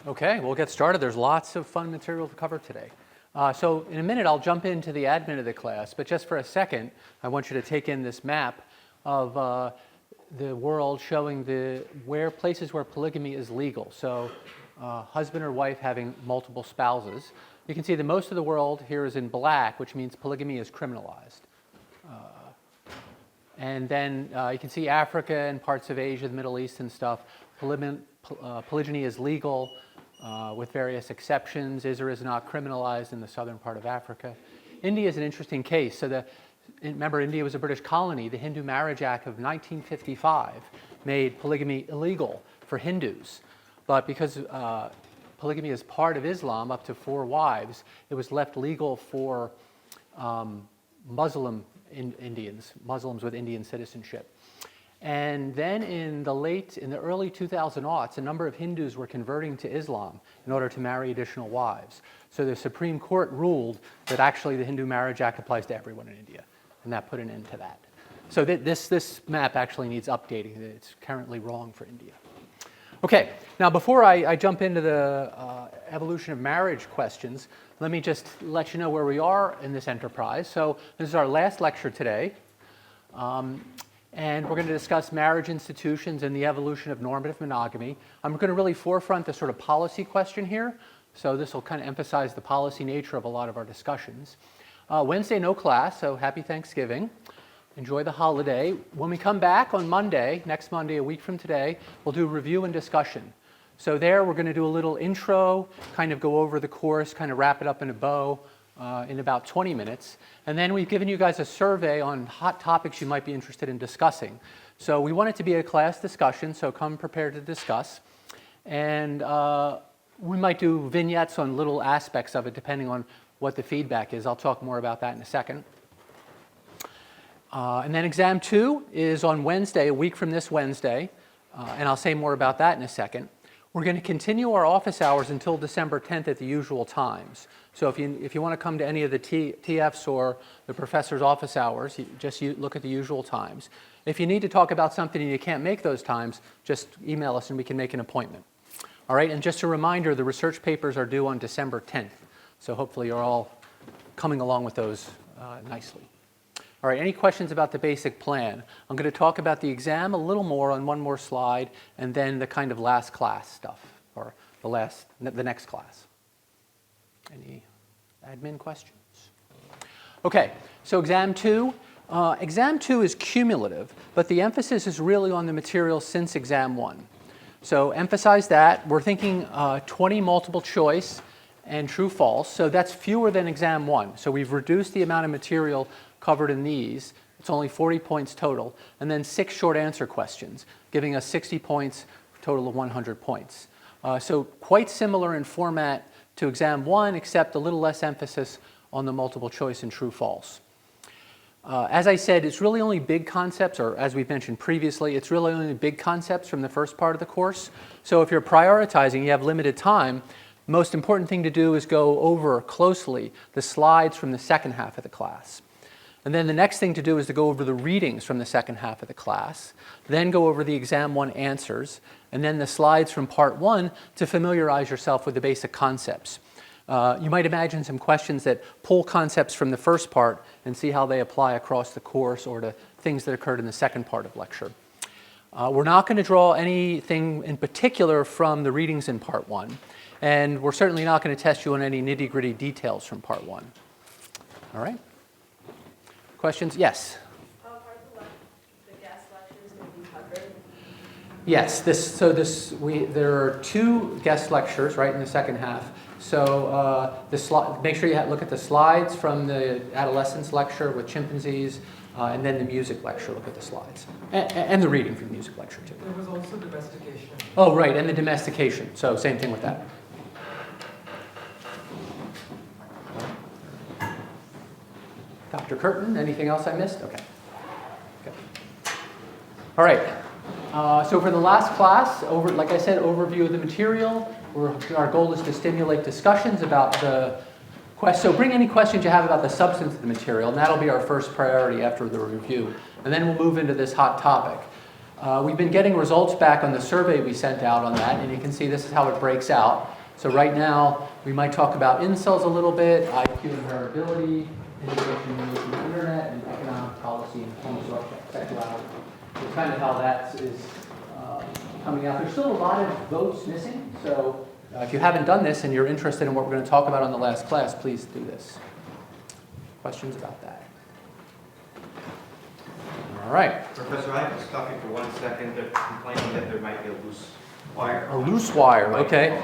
Okay, we'll get started. There's lots of fun material to cover today. So in a minute, I'll jump into the admin of the class, but just for a second, I want you to take in this map of the world showing places where polygamy is legal. So husband or wife having multiple spouses. You can see that most of the world here is in black, which means polygamy is criminalized. And then you can see Africa and parts of Asia, the Middle East and stuff. Polygyny is legal with various exceptions. Is or is not criminalized in the southern part of Africa. India is an interesting case. So remember, India was a British colony. The Hindu Marriage Act of 1955 made polygamy illegal for Hindus. But because polygamy is part of Islam, up to 4 wives, it was left legal for Muslims with Indian citizenship. And then in the early 2000s, a number of Hindus were converting to Islam in order to marry additional wives. So the Supreme Court ruled that actually the Hindu Marriage Act applies to everyone in India, and that put an end to that. So this map actually needs updating. It's currently wrong for India. Okay, now before I jump into the evolution of marriage questions, let me just let you know where we are in this enterprise. So this is our last lecture today. And we're going to discuss marriage institutions and the evolution of normative monogamy. I'm going to really forefront the sort of policy question here. So this will kind of emphasize the policy nature of a lot of our discussions. Wednesday, no class, so happy Thanksgiving. Enjoy the holiday. When we come back on Monday, next Monday, a week from today, we'll do review and discussion. So there we're going to do a little intro, kind of go over the course, kind of wrap it up in a bow in about 20 minutes. And then we've given you guys a survey on hot topics you might be interested in discussing. So we want it to be a class discussion, so come prepared to discuss. And we might do vignettes on little aspects of it depending on what the feedback is. I'll talk more about that in a second. And then exam 2 is on Wednesday, a week from this Wednesday. And I'll say more about that in a second. We're going to continue our office hours until December 10th at the usual times. So if you want to come to any of the TFs or the professor's office hours, just look at the usual times. If you need to talk about something and you can't make those times, just email us and we can make an appointment. All right, and just a reminder, the research papers are due on December 10th. So hopefully you're all coming along with those nicely. All right, any questions about the basic plan? I'm going to talk about the exam a little more on one more slide, and then the kind of last class stuff, or the next class. Any admin questions? Okay, so exam 2. Exam 2 is cumulative, but the emphasis is really on the material since exam 1. So emphasize that. We're thinking 20 multiple choice and true false, so that's fewer than exam 1. So we've reduced the amount of material covered in these. It's only 40 points total, and then 6 short answer questions, giving us 60 points, a total of 100 points. So quite similar in format to exam 1, except a little less emphasis on the multiple choice and true false. As I said, it's really only big concepts, or as we've mentioned previously, it's really only big concepts from the first part of the course. So if you're prioritizing, you have limited time, the most important thing to do is go over closely the slides from the second half of the class. And then the next thing to do is to go over the readings from the second half of the class, then go over the exam 1 answers, and then the slides from part 1 to familiarize yourself with the basic concepts. You might imagine some questions that pull concepts from the first part and see how they apply across the course or to things that occurred in the second part of lecture. We're not going to draw anything in particular from the readings in part 1, and we're certainly not going to test you on any nitty-gritty details from part 1. All right? Questions? Yes? Are the guest lectures going to be covered? Yes. There are 2 guest lectures right in the second half. So make sure you look at the slides from the adolescence lecture with chimpanzees, and then the music lecture. Look at the slides, and the reading from the music lecture too. There was also domestication. Oh, right, and the domestication. So same thing with that. Dr. Curtin, anything else I missed? Okay. All right. So for the last class, like I said, overview of the material. Our goal is to stimulate discussions about the So bring any questions you have about the substance of the material, and that'll be our first priority after the review. And then we'll move into this hot topic. We've been getting results back on the survey we sent out on that, and you can see this is how it breaks out. So right now, we might talk about incels a little bit, IQ and heritability, integration of the internet, and economic policy and homosexuality. It's kind of how that is coming out. There's still a lot of votes missing, so if you haven't done this and you're interested in what we're going to talk about on the last class, please do this. Questions about that? All right. Professor, I have to stop you for 1 second. They're complaining that there might be a loose wire. A loose wire, okay.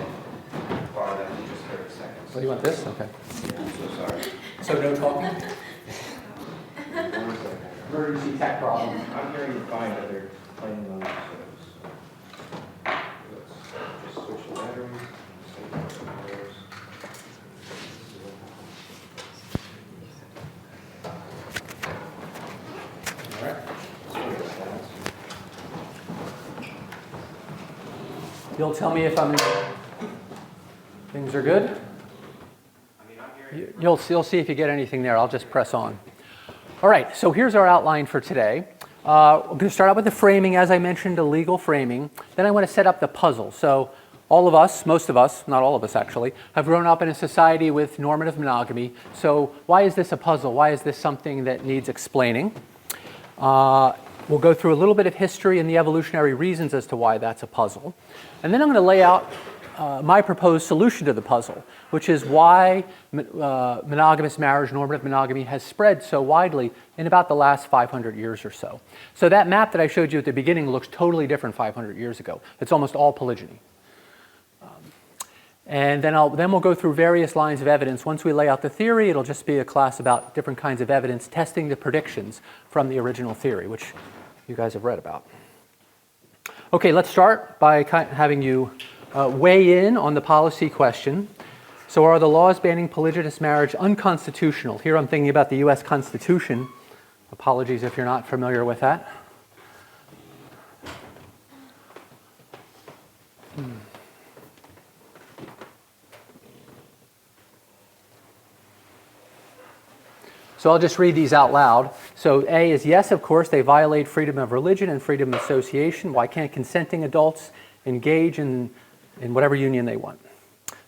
Bar that we just heard seconds. What do you want, this? Okay. Yeah, I'm so sorry. So no talking? 1 second. Emergency tech problem. I'm hearing you fine, but they're complaining on this. Let's just switch the battery. All right. You'll tell me if things are good? You'll see if you get anything there. I'll just press on. All right, so here's our outline for today. We're going to start out with the framing, as I mentioned, a legal framing. Then I want to set up the puzzle. So all of us, most of us, not all of us actually, have grown up in a society with normative monogamy. So why is this a puzzle? Why is this something that needs explaining? We'll go through a little bit of history and the evolutionary reasons as to why that's a puzzle. And then I'm going to lay out my proposed solution to the puzzle, which is why monogamous marriage, normative monogamy, has spread so widely in about the last 500 years or so. So that map that I showed you at the beginning looks totally different 500 years ago. It's almost all polygyny. And then we'll go through various lines of evidence. Once we lay out the theory, it'll just be a class about different kinds of evidence, testing the predictions from the original theory, which you guys have read about. Okay, let's start by having you weigh in on the policy question. So are the laws banning polygynous marriage unconstitutional? Here I'm thinking about the US Constitution. Apologies if you're not familiar with that. So I'll just read these out loud. So A is yes, of course, they violate freedom of religion and freedom of association. Why can't consenting adults engage in whatever union they want?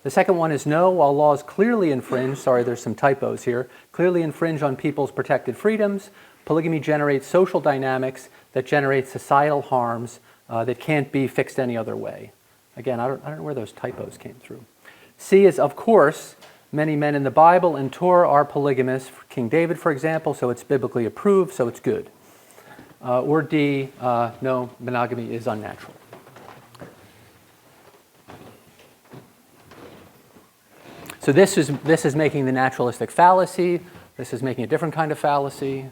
The second one is no, while laws clearly infringe, sorry, there's some typos here, clearly infringe on people's protected freedoms, polygamy generates social dynamics that generate societal harms that can't be fixed any other way. Again, I don't know where those typos came through. C is, of course, many men in the Bible and Torah are polygamous. King David, for example, so it's biblically approved, so it's good. Or D, no, monogamy is unnatural. So this is making the naturalistic fallacy. This is making a different kind of fallacy.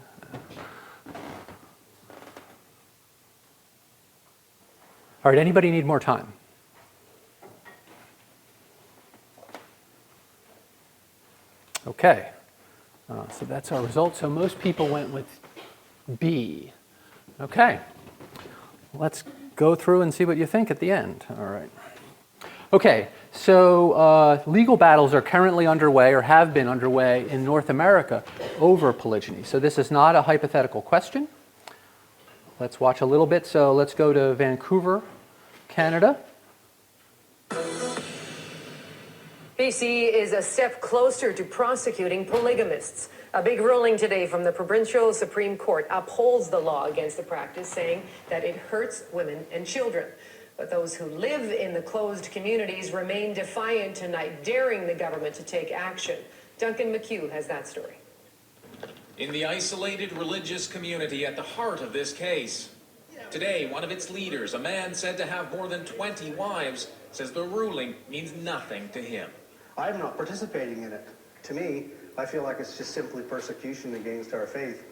All right, anybody need more time? Okay, so that's our result. So most people went with B. Okay, let's go through and see what you think at the end. All right. Okay, so legal battles are currently underway or have been underway in North America over polygyny. So this is not a hypothetical question. Let's watch a little bit. So let's go to Vancouver, Canada. BC is a step closer to prosecuting polygamists. A big ruling today from the provincial Supreme Court upholds the law against the practice, saying that it hurts women and children. But those who live in the closed communities remain defiant tonight, daring the government to take action. Duncan McHugh has that story. In the isolated religious community at the heart of this case. Today, one of its leaders, a man said to have more than 20 wives, says the ruling means nothing to him. I'm not participating in it. To me, I feel like it's just simply persecution against our faith.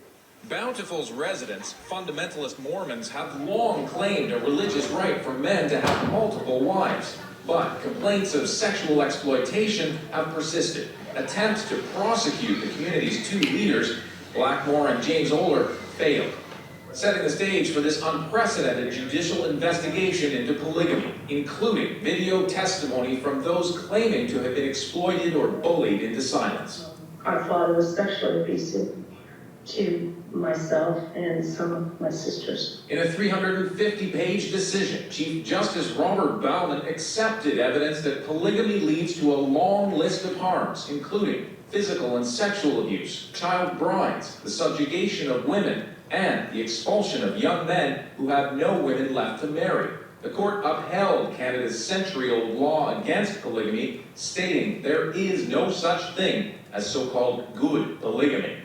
Bountiful's residents, fundamentalist Mormons, have long claimed a religious right for men to have multiple wives. But complaints of sexual exploitation have persisted. Attempts to prosecute the community's two leaders, Blackmore and James Oler, failed, setting the stage for this unprecedented judicial investigation into polygamy, including video testimony from those claiming to have been exploited or bullied into silence. Our father was sexually abusive to myself and some of my sisters. In a 350-page decision, Chief Justice Robert Bauman accepted evidence that polygamy leads to a long list of harms, including physical and sexual abuse, child brides, the subjugation of women, and the expulsion of young men who have no women left to marry. The court upheld Canada's century-old law against polygamy, stating there is no such thing as so-called good polygamy.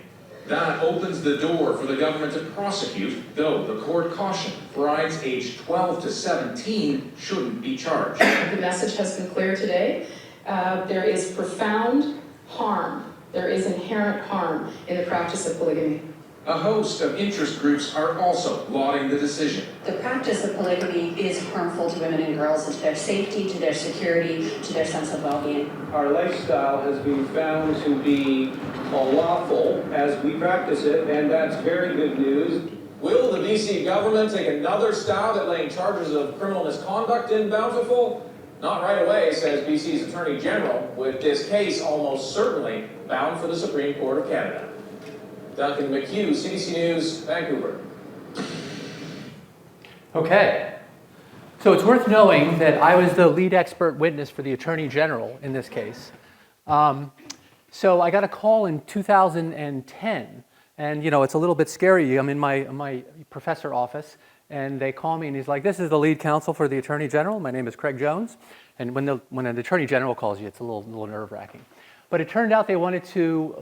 That opens the door for the government to prosecute, though the court cautioned brides aged 12 to 17 shouldn't be charged. The message has been clear today. There is profound harm. There is inherent harm in the practice of polygamy. A host of interest groups are also lauding the decision. The practice of polygamy is harmful to women and girls, to their safety, to their security, to their sense of well-being. Our lifestyle has been found to be unlawful as we practice it, and that's very good news. Will the BC government take another stab at laying charges of criminal misconduct in Bountiful? Not right away, says BC's Attorney General, with this case almost certainly bound for the Supreme Court of Canada. Duncan McHugh, CBC News, Vancouver. Okay. So it's worth knowing that I was the lead expert witness for the Attorney General in this case. So I got a call in 2010, and it's a little bit scary. I'm in my professor office, and they call me, and he's like, "This is the lead counsel for the Attorney General. My name is Craig Jones." And when an Attorney General calls you, it's a little nerve-wracking. But it turned out they wanted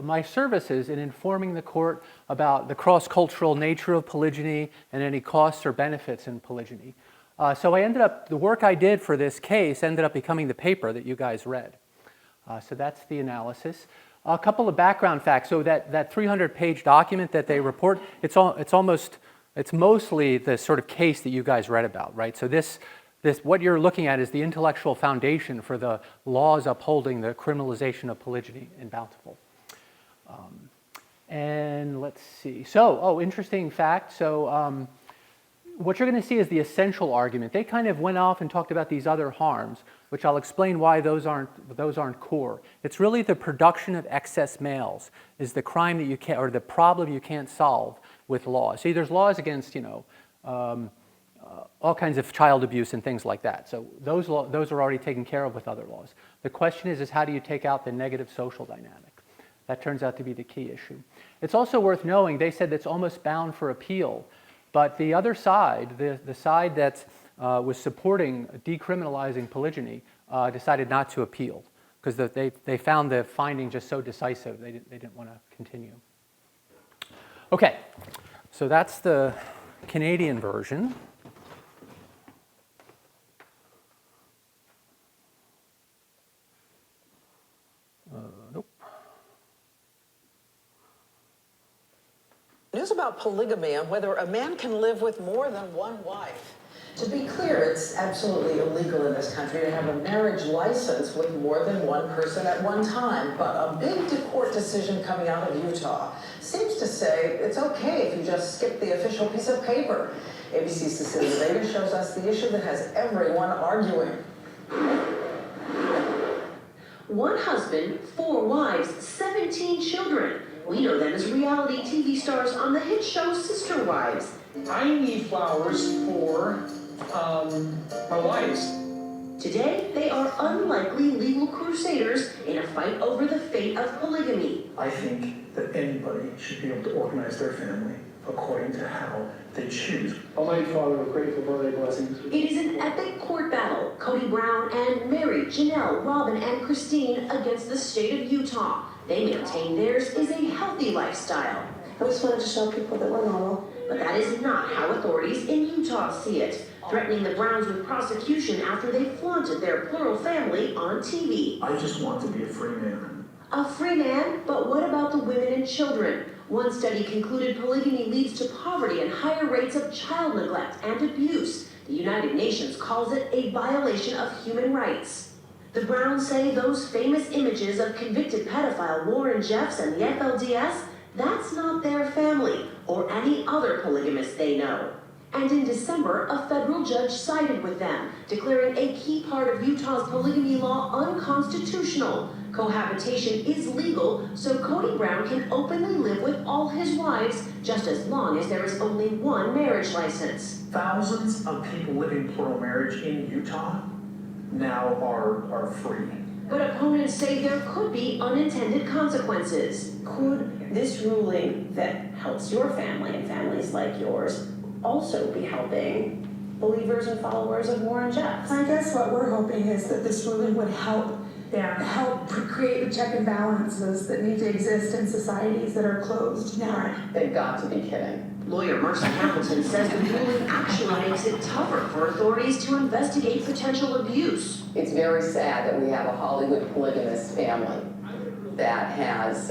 my services in informing the court about the cross-cultural nature of polygyny and any costs or benefits in polygyny. So the work I did for this case ended up becoming the paper that you guys read. So that's the analysis. A couple of background facts. So that 300-page document that they report, it's mostly the sort of case that you guys read about, right? So what you're looking at is the intellectual foundation for the laws upholding the criminalization of polygyny in Bountiful. And let's see. So, interesting fact. So what you're going to see is the essential argument. They kind of went off and talked about these other harms, which I'll explain why those aren't core. It's really the production of excess males is the crime that you can't, or the problem you can't solve with laws. See, there's laws against, all kinds of child abuse and things like that. So those are already taken care of with other laws. The question is how do you take out the negative social dynamic? That turns out to be the key issue. It's also worth knowing, they said it's almost bound for appeal, but the other side, the side that was supporting decriminalizing polygyny, decided not to appeal because they found the finding just so decisive they didn't want to continue. Okay, so that's the Canadian version. Nope. News about polygamy and whether a man can live with more than one wife. To be clear, it's absolutely illegal in this country to have a marriage license with more than one person at one time. But a big court decision coming out of Utah seems to say it's okay if you just skip the official piece of paper. ABC's Cecilia Vega shows us the issue that has everyone arguing. One husband, 4 wives, 17 children. We know them as reality TV stars on the hit show Sister Wives. I need flowers for my wives. Today, they are unlikely legal crusaders in a fight over the fate of polygamy. I think that anybody should be able to organize their family according to how they choose. Almighty Father, we're grateful for their blessings. It is an epic court battle. Cody Brown and Mary, Janelle, Robin, and Christine against the state of Utah. They maintain theirs is a healthy lifestyle. I just wanted to show people that we're normal. But that is not how authorities in Utah see it, threatening the Browns with prosecution after they flaunted their plural family on TV. I just want to be a free man. A free man? But what about the women and children? One study concluded polygamy leads to poverty and higher rates of child neglect and abuse. The United Nations calls it a violation of human rights. The Browns say those famous images of convicted pedophile Warren Jeffs and the FLDS, that's not their family or any other polygamist they know. And in December, a federal judge sided with them, declaring a key part of Utah's polygamy law unconstitutional. Cohabitation is legal, so Cody Brown can openly live with all his wives, just as long as there is only one marriage license. Thousands of people living plural marriage in Utah now are free. But opponents say there could be unintended consequences. Could this ruling that helps your family and families like yours also be helping believers and followers of Warren Jeffs? I guess what we're hoping is that this ruling would help create the check and balances that need to exist in societies that are closed now. They've got to be kidding. Lawyer Mercy Hamilton says the ruling actually makes it tougher for authorities to investigate potential abuse. It's very sad that we have a Hollywood polygamous family that has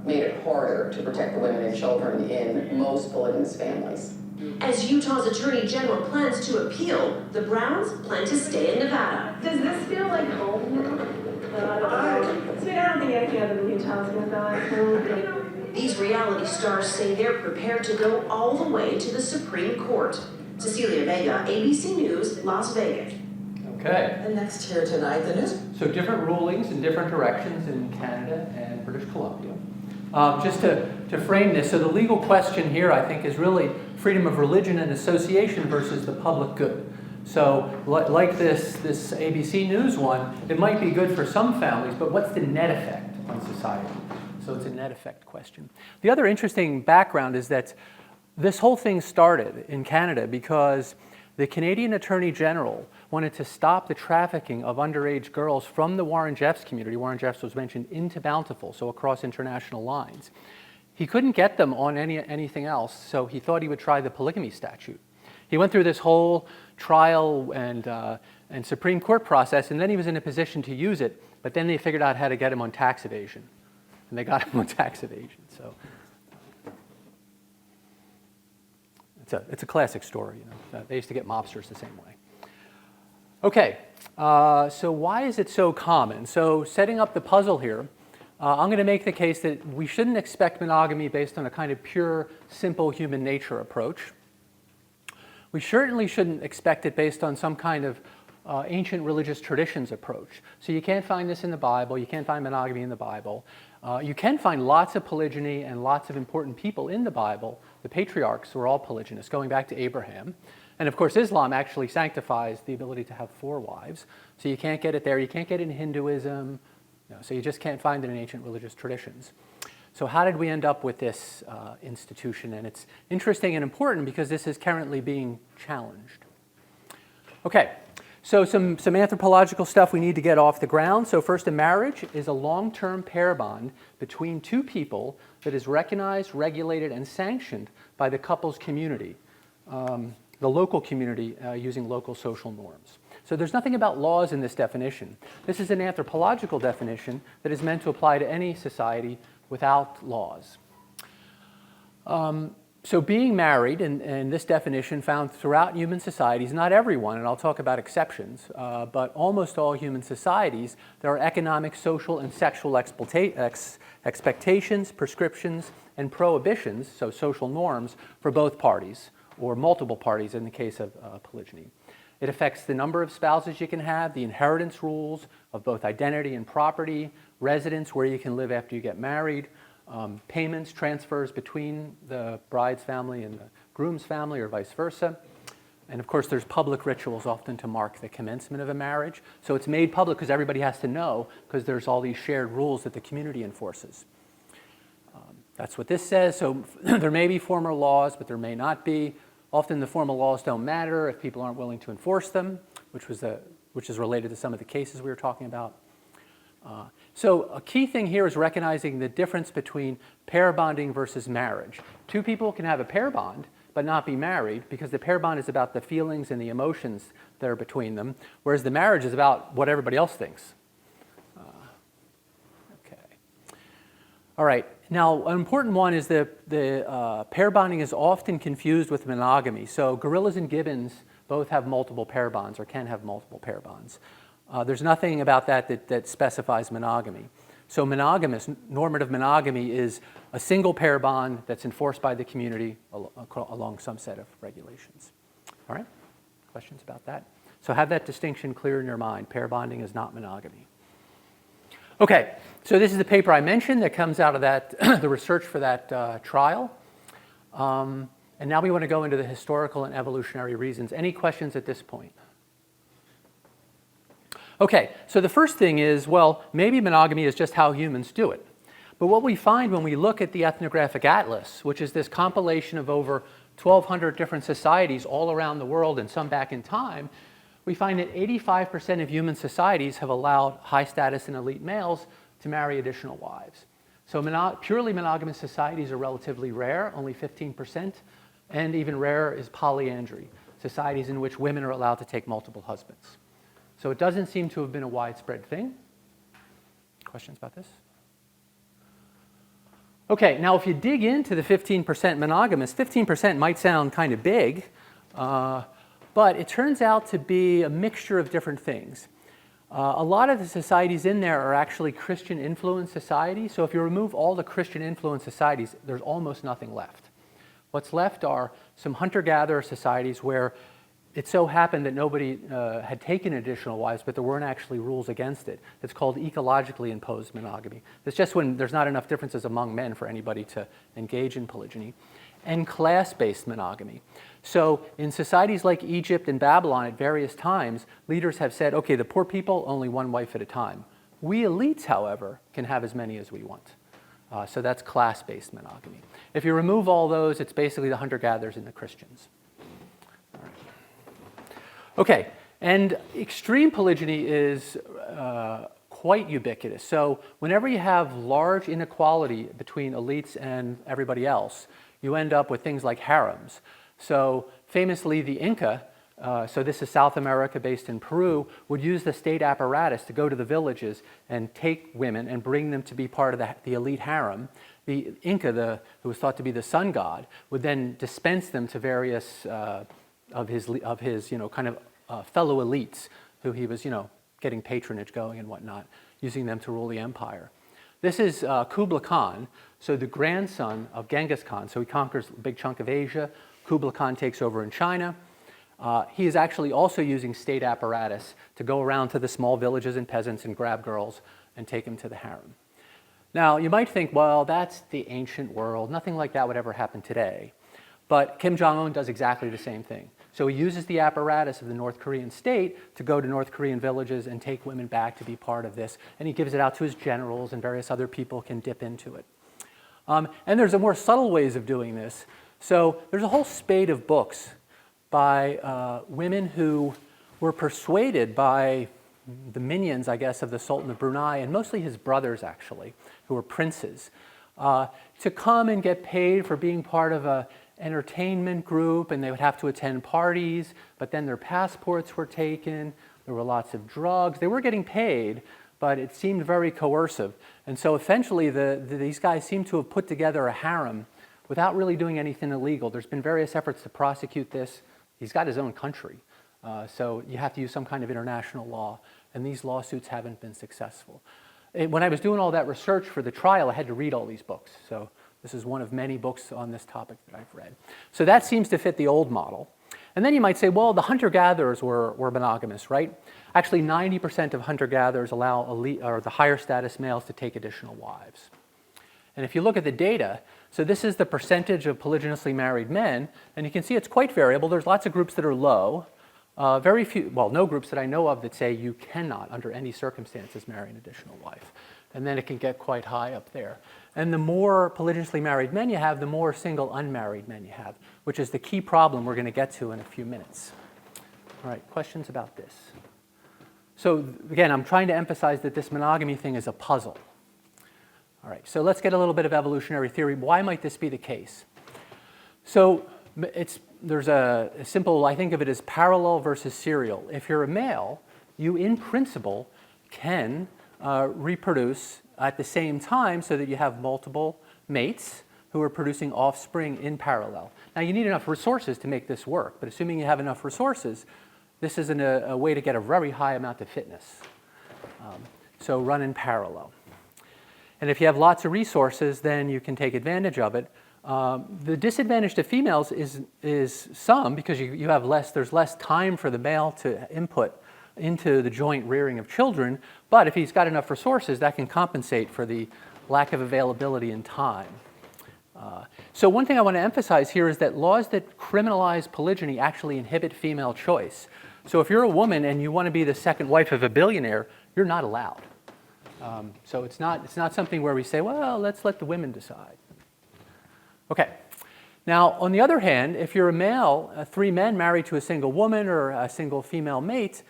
made it harder to protect the women and children in most polygamous families. As Utah's Attorney General plans to appeal, the Browns plan to stay in Nevada. Does this feel like home now? I don't think any other Utah is gonna These reality stars say they're prepared to go all the way to the Supreme Court. Cecilia Vega, ABC News, Las Vegas. Okay. And next here tonight, the news. So different rulings in different directions in Canada and British Columbia. Just to frame this, so the legal question here, I think, is really freedom of religion and association versus the public good. So like this ABC News one, it might be good for some families, but what's the net effect on society? So it's a net effect question. The other interesting background is that this whole thing started in Canada because the Canadian Attorney General wanted to stop the trafficking of underage girls from the Warren Jeffs community. Warren Jeffs was mentioned into Bountiful, so across international lines. He couldn't get them on anything else, so he thought he would try the polygamy statute. He went through this whole trial and Supreme Court process, and then he was in a position to use it, but then they figured out how to get him on tax evasion. And they got him on tax evasion, so it's a classic story. You know? They used to get mobsters the same way. Okay, so why is it so common? So setting up the puzzle here, I'm going to make the case that we shouldn't expect monogamy based on a kind of pure, simple human nature approach. We certainly shouldn't expect it based on some kind of ancient religious traditions approach. So you can't find this in the Bible. You can't find monogamy in the Bible. You can find lots of polygyny and lots of important people in the Bible. The patriarchs were all polygynous, going back to Abraham. And of course, Islam actually sanctifies the ability to have 4 wives. So you can't get it there. You can't get it in Hinduism. So you just can't find it in ancient religious traditions. So how did we end up with this institution? And it's interesting and important because this is currently being challenged. Okay, so some anthropological stuff we need to get off the ground. So first, a marriage is a long-term pair bond between 2 people that is recognized, regulated, and sanctioned by the couple's community, the local community using local social norms. So there's nothing about laws in this definition. This is an anthropological definition that is meant to apply to any society without laws. So being married, in this definition found throughout human societies, not everyone, and I'll talk about exceptions, but almost all human societies, there are economic, social, and sexual expectations, prescriptions, and prohibitions, so social norms, for both parties, or multiple parties in the case of polygyny. It affects the number of spouses you can have, the inheritance rules of both identity and property, residence, where you can live after you get married, payments, transfers between the bride's family and the groom's family or vice versa. And of course, there's public rituals often to mark the commencement of a marriage. So it's made public because everybody has to know because there's all these shared rules that the community enforces. That's what this says. So there may be formal laws, but there may not be. Often the formal laws don't matter if people aren't willing to enforce them, which is related to some of the cases we were talking about. So a key thing here is recognizing the difference between pair bonding versus marriage. 2 people can have a pair bond but not be married because the pair bond is about the feelings and the emotions that are between them, whereas the marriage is about what everybody else thinks. Okay. All right. Now, an important one is the pair bonding is often confused with monogamy. So gorillas and gibbons both have multiple pair bonds or can have multiple pair bonds. There's nothing about that specifies monogamy. So monogamous, normative monogamy is a single pair bond that's enforced by the community along some set of regulations. All right? Questions about that? So have that distinction clear in your mind. Pair bonding is not monogamy. Okay, so this is the paper I mentioned that comes out of that, the research for that trial. And now we want to go into the historical and evolutionary reasons. Any questions at this point? Okay, so the first thing is, well, maybe monogamy is just how humans do it. But what we find when we look at the Ethnographic Atlas, which is this compilation of over 1,200 different societies all around the world and some back in time, we find that 85% of human societies have allowed high status and elite males to marry additional wives. So purely monogamous societies are relatively rare, only 15%, and even rarer is polyandry, societies in which women are allowed to take multiple husbands. So it doesn't seem to have been a widespread thing. Questions about this? Okay, now if you dig into the 15% monogamous, 15% might sound kind of big, but it turns out to be a mixture of different things. A lot of the societies in there are actually Christian-influenced societies. So if you remove all the Christian-influenced societies, there's almost nothing left. What's left are some hunter-gatherer societies where it so happened that nobody had taken additional wives, but there weren't actually rules against it. It's called ecologically imposed monogamy. It's just when there's not enough differences among men for anybody to engage in polygyny. And class-based monogamy. So in societies like Egypt and Babylon at various times, leaders have said, okay, the poor people, only one wife at a time. We elites, however, can have as many as we want. So that's class-based monogamy. If you remove all those, it's basically the hunter-gatherers and the Christians. All right. Okay, and extreme polygyny is quite ubiquitous. So whenever you have large inequality between elites and everybody else, you end up with things like harems. So famously, the Inca, so this is South America based in Peru, would use the state apparatus to go to the villages and take women and bring them to be part of the elite harem. The Inca, who was thought to be the sun god, would then dispense them to various of his kind of fellow elites who he was getting patronage going and whatnot, using them to rule the empire. This is Kublai Khan, so the grandson of Genghis Khan. So he conquers a big chunk of Asia. Kublai Khan takes over in China. He is actually also using state apparatus to go around to the small villages and peasants and grab girls and take them to the harem. Now, you might think, well, that's the ancient world. Nothing like that would ever happen today. But Kim Jong-un does exactly the same thing. So he uses the apparatus of the North Korean state to go to North Korean villages and take women back to be part of this. And he gives it out to his generals, and various other people can dip into it. And there's a more subtle ways of doing this. So there's a whole spate of books by women who were persuaded by the minions, I guess, of the Sultan of Brunei, and mostly his brothers, actually, who were princes, to come and get paid for being part of an entertainment group, and they would have to attend parties, but then their passports were taken. There were lots of drugs. They were getting paid, but it seemed very coercive. And so eventually, these guys seem to have put together a harem without really doing anything illegal. There's been various efforts to prosecute this. He's got his own country. So you have to use some kind of international law, and these lawsuits haven't been successful. When I was doing all that research for the trial, I had to read all these books. So this is one of many books on this topic that I've read. So that seems to fit the old model. And then you might say, well, the hunter-gatherers were monogamous, right? Actually, 90% of hunter-gatherers allow elite, or the higher status males to take additional wives. And if you look at the data, so this is the percentage of polygynously married men, and you can see it's quite variable. There's lots of groups that are low. Very few, well, no groups that I know of that say you cannot, under any circumstances, marry an additional wife. And then it can get quite high up there. And the more polygynously married men you have, the more single unmarried men you have, which is the key problem we're going to get to in a few minutes. All right, questions about this? So again, I'm trying to emphasize that this monogamy thing is a puzzle. All right, so let's get a little bit of evolutionary theory. Why might this be the case? So there's a simple, I think of it as parallel versus serial. If you're a male, you in principle can reproduce at the same time so that you have multiple mates who are producing offspring in parallel. Now you need enough resources to make this work, but assuming you have enough resources, this is a way to get a very high amount of fitness. So run in parallel. And if you have lots of resources, then you can take advantage of it. The disadvantage to females is some, because you have there's less time for the male to input into the joint rearing of children, but if he's got enough resources, that can compensate for the lack of availability in time. So one thing I want to emphasize here is that laws that criminalize polygyny actually inhibit female choice. So if you're a woman and you want to be the second wife of a billionaire, you're not allowed. So it's not something where we say, well, let's let the women decide. Okay. Now, on the other hand, if you're a male, 3 men married to a single woman or a single female mate,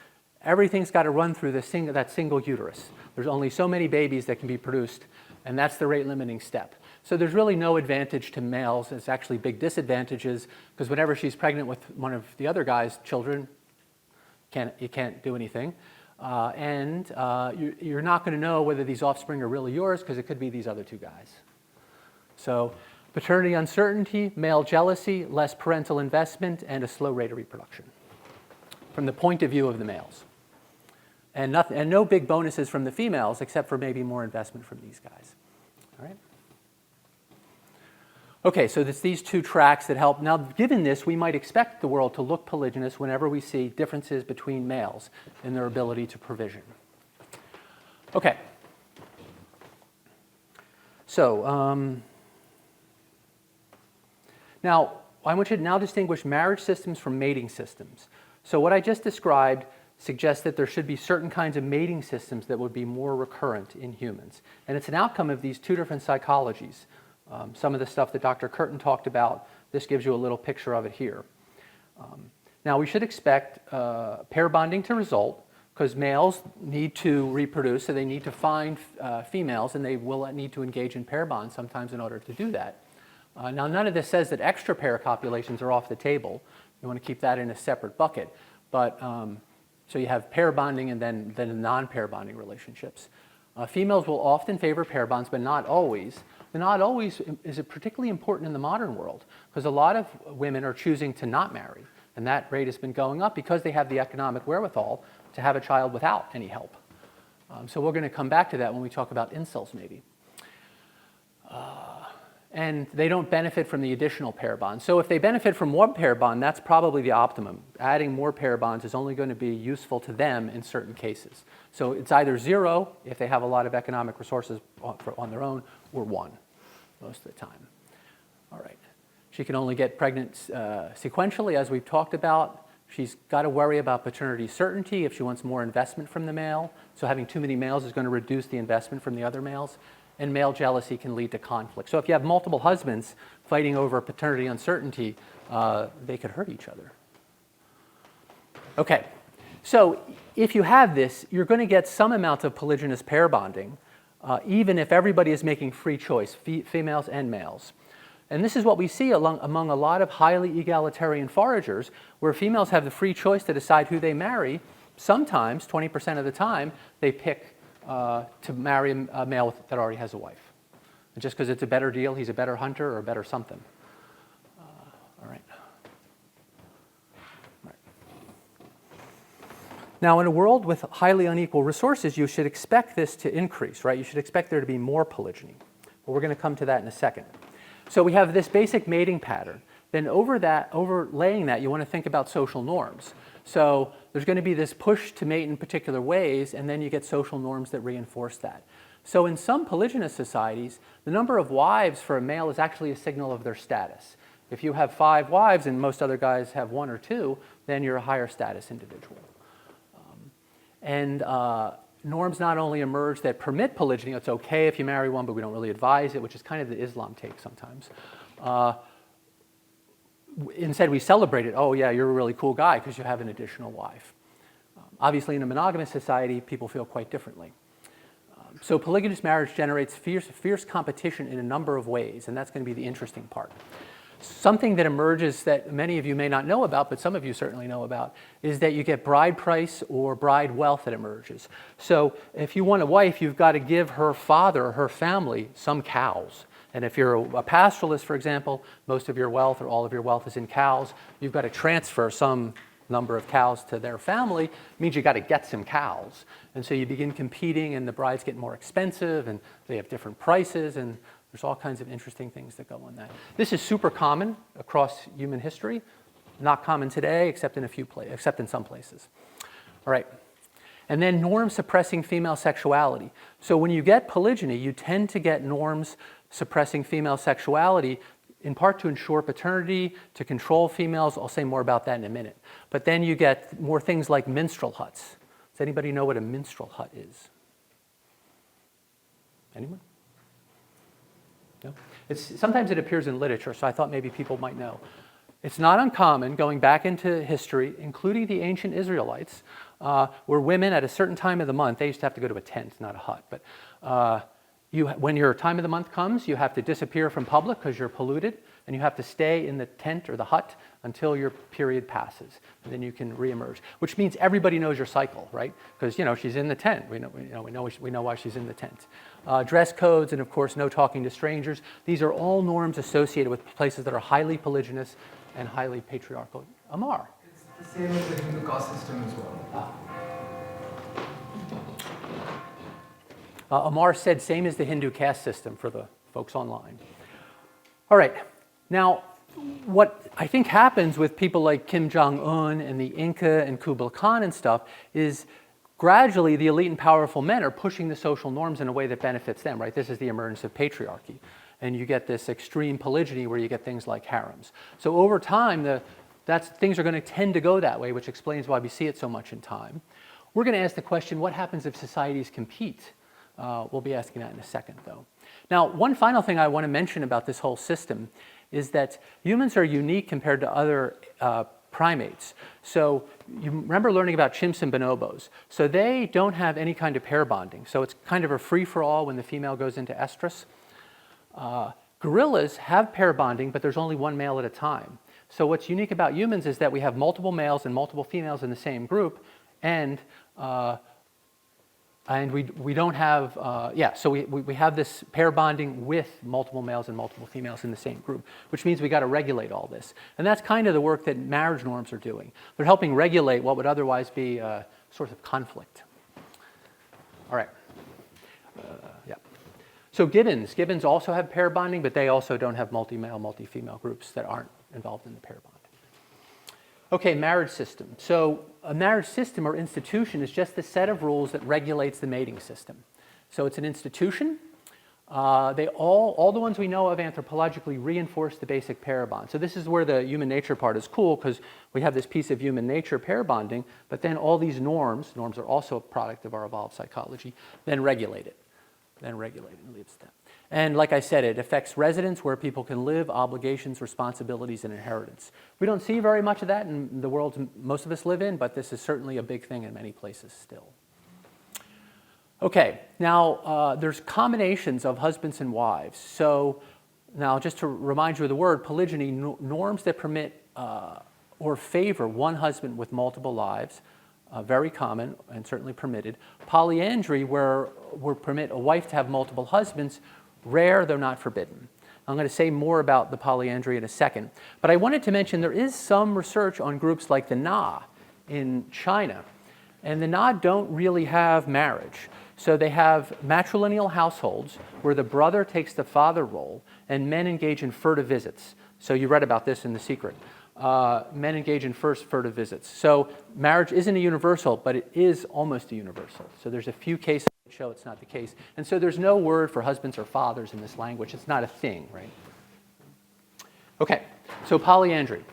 everything's got to run through that single uterus. There's only so many babies that can be produced, and that's the rate limiting step. So there's really no advantage to males. It's actually big disadvantages, because whenever she's pregnant with one of the other guy's children, you can't do anything. You're not going to know whether these offspring are really yours, because it could be these other 2 guys. So paternity uncertainty, male jealousy, less parental investment, and a slow rate of reproduction from the point of view of the males. And no big bonuses from the females, except for maybe more investment from these guys. All right? Okay, so it's these 2 tracks that help. Now, given this, we might expect the world to look polygynous whenever we see differences between males in their ability to provision. Okay. So, now, I want you to now distinguish marriage systems from mating systems. So what I just described suggests that there should be certain kinds of mating systems that would be more recurrent in humans. And it's an outcome of these 2 different psychologies. Some of the stuff that Dr. Curtin talked about, this gives you a little picture of it here. Now, we should expect pair bonding to result, because males need to reproduce, so they need to find females, and they will need to engage in pair bonds sometimes in order to do that. Now, none of this says that extra pair copulations are off the table. You want to keep that in a separate bucket. But so you have pair bonding and then non-pair bonding relationships. Females will often favor pair bonds, but not always. The not always is particularly important in the modern world, because a lot of women are choosing to not marry. And that rate has been going up because they have the economic wherewithal to have a child without any help. So we're going to come back to that when we talk about incels, maybe. And they don't benefit from the additional pair bond. So if they benefit from one pair bond, that's probably the optimum. Adding more pair bonds is only going to be useful to them in certain cases. So it's either 0 if they have a lot of economic resources on their own, or 1 most of the time. All right. She can only get pregnant sequentially, as we've talked about. She's got to worry about paternity certainty if she wants more investment from the male. So having too many males is going to reduce the investment from the other males. And male jealousy can lead to conflict. So if you have multiple husbands fighting over paternity uncertainty, they could hurt each other. Okay, so if you have this, you're going to get some amount of polygynous pair bonding, even if everybody is making free choice, females and males. And this is what we see among a lot of highly egalitarian foragers, where females have the free choice to decide who they marry. Sometimes, 20% of the time, they pick to marry a male that already has a wife. And just because it's a better deal, he's a better hunter or a better something. All right. Now, in a world with highly unequal resources, you should expect this to increase, right? You should expect there to be more polygyny. But we're going to come to that in a second. So we have this basic mating pattern. Then overlaying that, you want to think about social norms. So there's going to be this push to mate in particular ways, and then you get social norms that reinforce that. So in some polygynous societies, the number of wives for a male is actually a signal of their status. If you have 5 wives and most other guys have 1 or 2, then you're a higher status individual. Norms not only emerge that permit polygyny, it's okay if you marry one, but we don't really advise it, which is kind of the Islam take sometimes. Instead, we celebrate it. Oh, yeah, you're a really cool guy because you have an additional wife. Obviously, in a monogamous society, people feel quite differently. So polygynous marriage generates fierce competition in a number of ways, and that's going to be the interesting part. Something that emerges that many of you may not know about, but some of you certainly know about, is that you get bride price or bride wealth that emerges. So if you want a wife, you've got to give her father or her family some cows. And if you're a pastoralist, for example, most of your wealth or all of your wealth is in cows, you've got to transfer some number of cows to their family, it means you got to get some cows. And so you begin competing, and the brides get more expensive, and they have different prices, and there's all kinds of interesting things that go on that. This is super common across human history. Not common today, except in some places. All right. And then norms suppressing female sexuality. So when you get polygyny, you tend to get norms suppressing female sexuality, in part to ensure paternity, to control females. I'll say more about that in a minute. But then you get more things like minstrel huts. Does anybody know what a minstrel hut is? Anyone? No? Sometimes it appears in literature, so I thought maybe people might know. It's not uncommon, going back into history, including the ancient Israelites, where women at a certain time of the month, they used to have to go to a tent, not a hut, but when your time of the month comes, you have to disappear from public because you're polluted, and you have to stay in the tent or the hut until your period passes, and then you can reemerge, which means everybody knows your cycle, right? Because, she's in the tent. We know why she's in the tent. Dress codes, and of course, no talking to strangers. These are all norms associated with places that are highly polygynous and highly patriarchal. Amar? It's the same as the Hindu caste system as well. Amar said same as the Hindu caste system for the folks online. All right. Now, what I think happens with people like Kim Jong-un and the Inca and Kublai Khan and stuff is gradually the elite and powerful men are pushing the social norms in a way that benefits them, right? This is the emergence of patriarchy. And you get this extreme polygyny where you get things like harems. So over time, things are going to tend to go that way, which explains why we see it so much in time. We're going to ask the question, what happens if societies compete? We'll be asking that in a second, though. Now, one final thing I want to mention about this whole system is that humans are unique compared to other primates. So you remember learning about chimps and bonobos. So they don't have any kind of pair bonding. So it's kind of a free-for-all when the female goes into estrus. Gorillas have pair bonding, but there's only one male at a time. So what's unique about humans is that we have multiple males and multiple females in the same group, and we don't have, so we have this pair bonding with multiple males and multiple females in the same group, which means we got to regulate all this. And that's kind of the work that marriage norms are doing. They're helping regulate what would otherwise be a source of conflict. All right. So gibbons also have pair bonding, but they also don't have multi-male, multi-female groups that aren't involved in the pair bond. Okay, marriage system. So a marriage system or institution is just the set of rules that regulates the mating system. So it's an institution. All the ones we know of anthropologically reinforce the basic pair bond. So this is where the human nature part is cool, because we have this piece of human nature, pair bonding, but then all these norms are also a product of our evolved psychology, then regulate it. And leaves that. And like I said, it affects residence, where people can live, obligations, responsibilities, and inheritance. We don't see very much of that in the world most of us live in, but this is certainly a big thing in many places still. Okay, now there's combinations of husbands and wives. So now just to remind you of the word, polygyny, norms that permit or favor one husband with multiple wives, very common and certainly permitted. Polyandry, where we permit a wife to have multiple husbands, rare though not forbidden. I'm going to say more about the polyandry in a second. But I wanted to mention there is some research on groups like the Na in China. And the Na don't really have marriage. So they have matrilineal households where the brother takes the father role and men engage in furtive visits. So you read about this in The Secret. Men engage in furtive visits. So marriage isn't a universal, but it is almost a universal. So there's a few cases that show it's not the case. And so there's no word for husbands or fathers in this language. It's not a thing, right? Okay, so polyandry.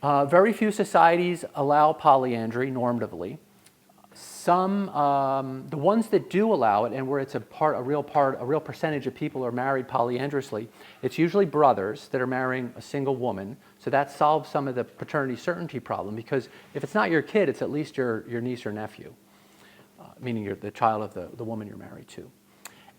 Very few societies allow polyandry normatively. Some, the ones that do allow it, and where it's a real percentage of people are married polyandrously, it's usually brothers that are marrying a single woman. So that solves some of the paternity certainty problem, because if it's not your kid, it's at least your niece or nephew, meaning you're the child of the woman you're married to.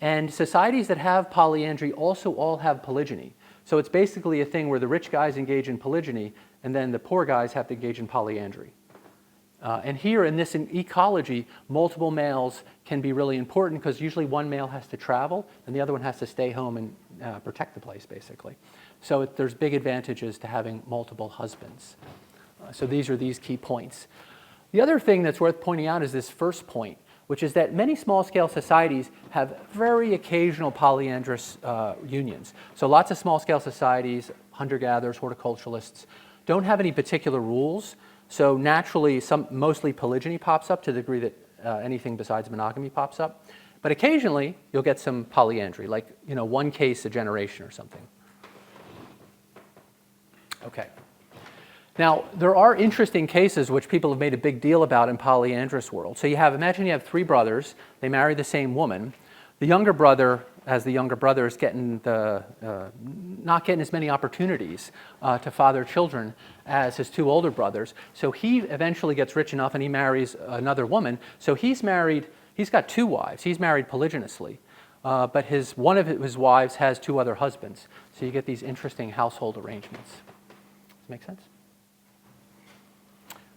And societies that have polyandry also all have polygyny. So it's basically a thing where the rich guys engage in polygyny, and then the poor guys have to engage in polyandry. And here in this ecology, multiple males can be really important, because usually one male has to travel and the other one has to stay home and protect the place, basically. So there's big advantages to having multiple husbands So these are these key points. The other thing that's worth pointing out is this first point, which is that many small-scale societies have very occasional polyandrous unions. So lots of small-scale societies, hunter-gatherers, horticulturalists, don't have any particular rules. So naturally, mostly polygyny pops up to the degree that anything besides monogamy pops up. But occasionally, you'll get some polyandry, like one case a generation or something. Okay. Now, there are interesting cases which people have made a big deal about in polyandrous world. So imagine you have 3 brothers. They marry the same woman. The younger brother, as the younger brother, is not getting as many opportunities to father children as his 2 older brothers. So he eventually gets rich enough and he marries another woman. So he's got 2 wives. He's married polygynously. But one of his wives has 2 other husbands. So you get these interesting household arrangements. Does that make sense?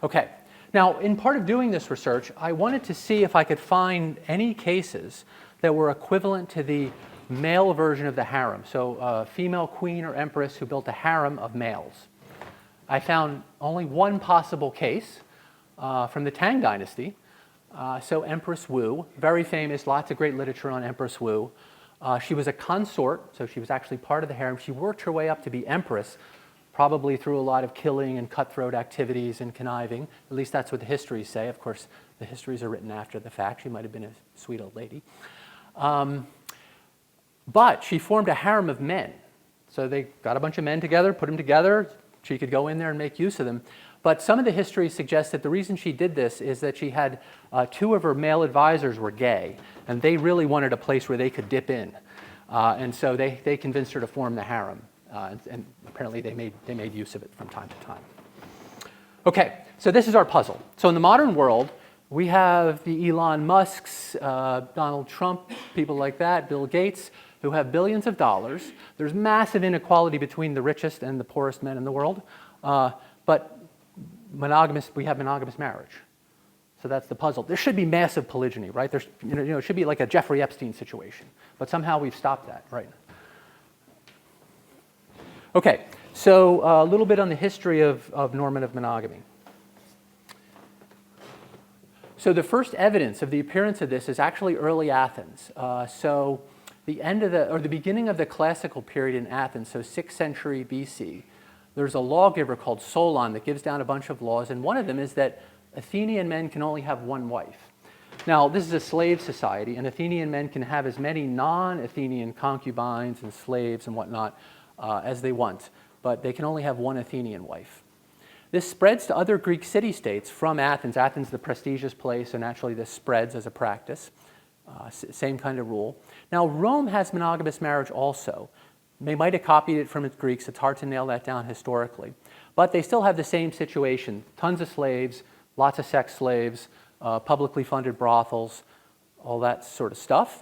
Okay. Now, in part of doing this research, I wanted to see if I could find any cases that were equivalent to the male version of the harem. So a female queen or empress who built a harem of males. I found only one possible case from the Tang Dynasty. So Empress Wu, very famous, lots of great literature on Empress Wu. She was a consort, so she was actually part of the harem. She worked her way up to be empress, probably through a lot of killing and cutthroat activities and conniving. At least that's what the histories say. Of course, the histories are written after the fact. She might have been a sweet old lady. But she formed a harem of men. So they got a bunch of men together, put them together. She could go in there and make use of them. But some of the histories suggest that the reason she did this is that she had 2 of her male advisors were gay, and they really wanted a place where they could dip in. And so they convinced her to form the harem. And apparently they made use of it from time to time. Okay, so this is our puzzle. So in the modern world, we have the Elon Musks, Donald Trump, people like that, Bill Gates, who have billions of dollars. There's massive inequality between the richest and the poorest men in the world. But we have monogamous marriage. So that's the puzzle. There should be massive polygyny, right? There's, it should be like a Jeffrey Epstein situation. But somehow we've stopped that, right? Okay, so a little bit on the history of normative monogamy. So the first evidence of the appearance of this is actually early Athens. So the beginning of the classical period in Athens, so 6th century BC, there's a lawgiver called Solon that gives down a bunch of laws, and one of them is that Athenian men can only have 1 wife. Now, this is a slave society, and Athenian men can have as many non-Athenian concubines and slaves and whatnot as they want, but they can only have 1 Athenian wife. This spreads to other Greek city-states from Athens. Athens is the prestigious place, so naturally this spreads as a practice. Same kind of rule. Now, Rome has monogamous marriage also. They might have copied it from the Greeks. It's hard to nail that down historically. But they still have the same situation. Tons of slaves, lots of sex slaves, publicly funded brothels, all that sort of stuff.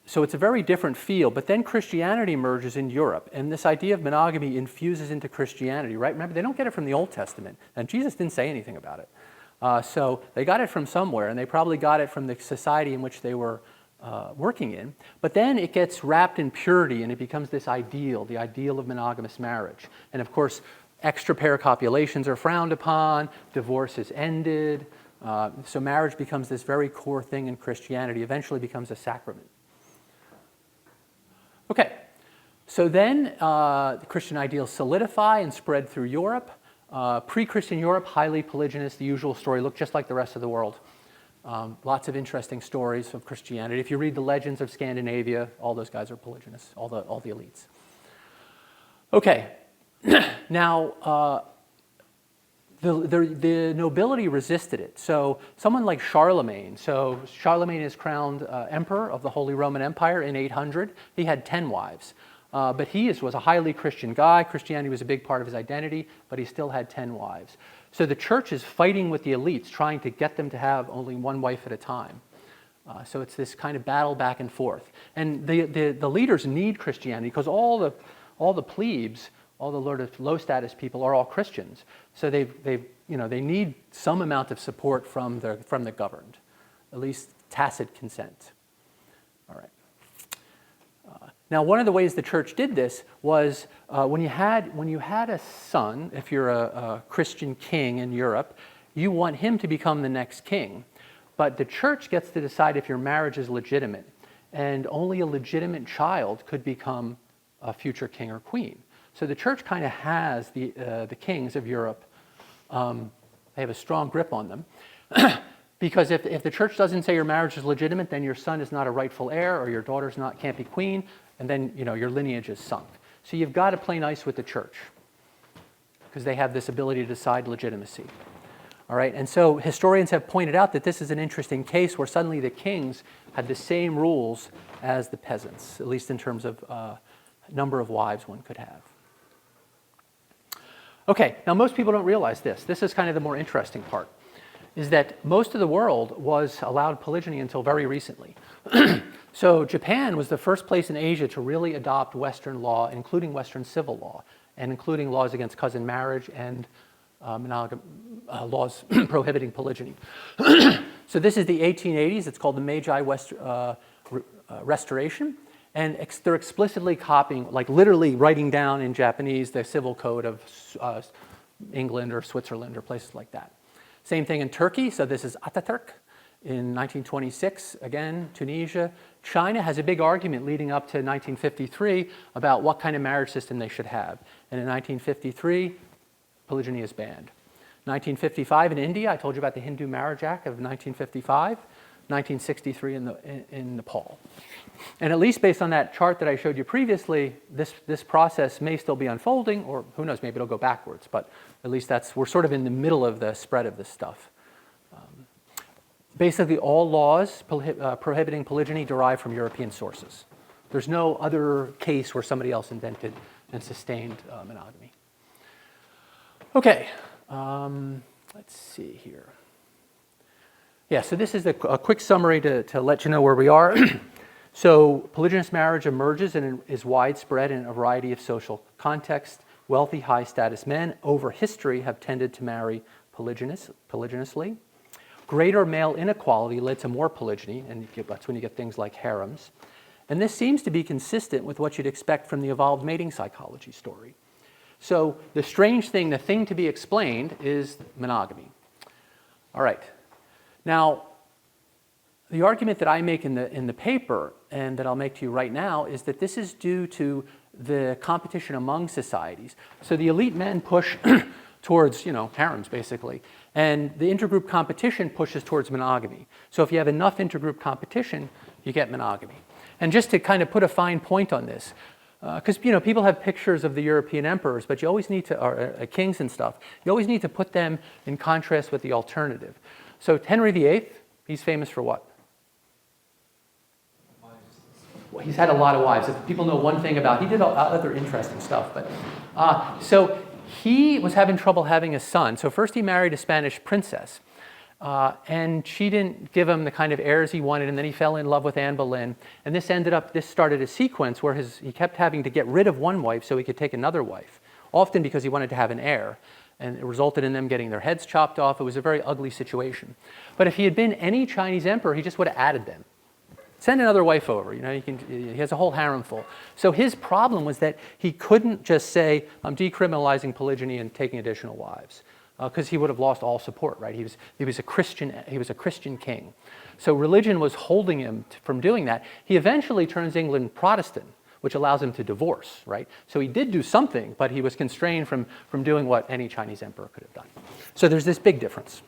So it's a very different feel. But then Christianity emerges in Europe. And this idea of monogamy infuses into Christianity, right? Remember, they don't get it from the Old Testament. And Jesus didn't say anything about it. So they got it from somewhere. And they probably got it from the society in which they were working in. But then it gets wrapped in purity and it becomes this ideal, the ideal of monogamous marriage. And of course, extra-pair copulations are frowned upon, divorce is ended. So marriage becomes this very core thing in Christianity, eventually becomes a sacrament. Okay, so then the Christian ideals solidify and spread through Europe. Pre-Christian Europe, highly polygynous, the usual story, looked just like the rest of the world. Lots of interesting stories of Christianity. If you read the legends of Scandinavia, all those guys are polygynous, all the elites. Okay, now the nobility resisted it. So someone like Charlemagne, so Charlemagne is crowned emperor of the Holy Roman Empire in 800. He had 10 wives. But he was a highly Christian guy. Christianity was a big part of his identity, but he still had 10 wives. So the church is fighting with the elites, trying to get them to have only 1 wife at a time. So it's this kind of battle back and forth. And the leaders need Christianity because all the plebes, all the low status people are all Christians. So they need some amount of support from the governed, at least tacit consent. All right. Now, one of the ways the church did this was when you had a son, if you're a Christian king in Europe, you want him to become the next king. But the church gets to decide if your marriage is legitimate. And only a legitimate child could become a future king or queen. So the church kind of has the kings of Europe. They have a strong grip on them. Because if the church doesn't say your marriage is legitimate, then your son is not a rightful heir, or your daughter's can't be queen, and then your lineage is sunk. So you've got to play nice with the church, because they have this ability to decide legitimacy. All right, and so historians have pointed out that this is an interesting case where suddenly the kings had the same rules as the peasants, at least in terms of number of wives one could have. Okay, now most people don't realize this. This is kind of the more interesting part, is that most of the world was allowed polygyny until very recently. So Japan was the first place in Asia to really adopt Western law, including Western civil law, and including laws against cousin marriage and laws prohibiting polygyny. So this is the 1880s. It's called the Meiji Restoration. And they're explicitly copying, like literally writing down in Japanese, the civil code of England or Switzerland or places like that. Same thing in Turkey. So this is Ataturk in 1926. Again, Tunisia. China has a big argument leading up to 1953 about what kind of marriage system they should have. And in 1953, polygyny is banned. 1955 in India, I told you about the Hindu Marriage Act of 1955. 1963 in Nepal. And at least based on that chart that I showed you previously, this process may still be unfolding, or who knows, maybe it'll go backwards, but at least we're sort of in the middle of the spread of this stuff. Basically, all laws prohibiting polygyny derive from European sources. There's no other case where somebody else invented and sustained monogamy. Okay, let's see here. Yeah, so this is a quick summary to let you know where we are. So polygynous marriage emerges and is widespread in a variety of social contexts. Wealthy, high-status men over history have tended to marry polygynously. Greater male inequality led to more polygyny, and that's when you get things like harems. And this seems to be consistent with what you'd expect from the evolved mating psychology story. So the strange thing, the thing to be explained, is monogamy. All right. Now, the argument that I make in the paper, and that I'll make to you right now, is that this is due to the competition among societies. So the elite men push towards, harems, basically. And the intergroup competition pushes towards monogamy. So if you have enough intergroup competition, you get monogamy. And just to kind of put a fine point on this, because people have pictures of the European emperors, but you always need to, or kings and stuff, you always need to put them in contrast with the alternative. So Henry VIII, he's famous for what? Well, he's had a lot of wives. If people know one thing about, he did other interesting stuff. But so he was having trouble having a son. So first he married a Spanish princess, and she didn't give him the kind of heirs he wanted. And then he fell in love with Anne Boleyn. And this started a sequence where he kept having to get rid of one wife so he could take another wife, often because he wanted to have an heir. And it resulted in them getting their heads chopped off. It was a very ugly situation. But if he had been any Chinese emperor, he just would have added them. Send another wife over. He has a whole harem full. So his problem was that he couldn't just say, I'm decriminalizing polygyny and taking additional wives, because he would have lost all support, right? He was a Christian king. So religion was holding him from doing that. He eventually turns England Protestant, which allows him to divorce, right? So he did do something, but he was constrained from doing what any Chinese emperor could have done. So there's this big difference.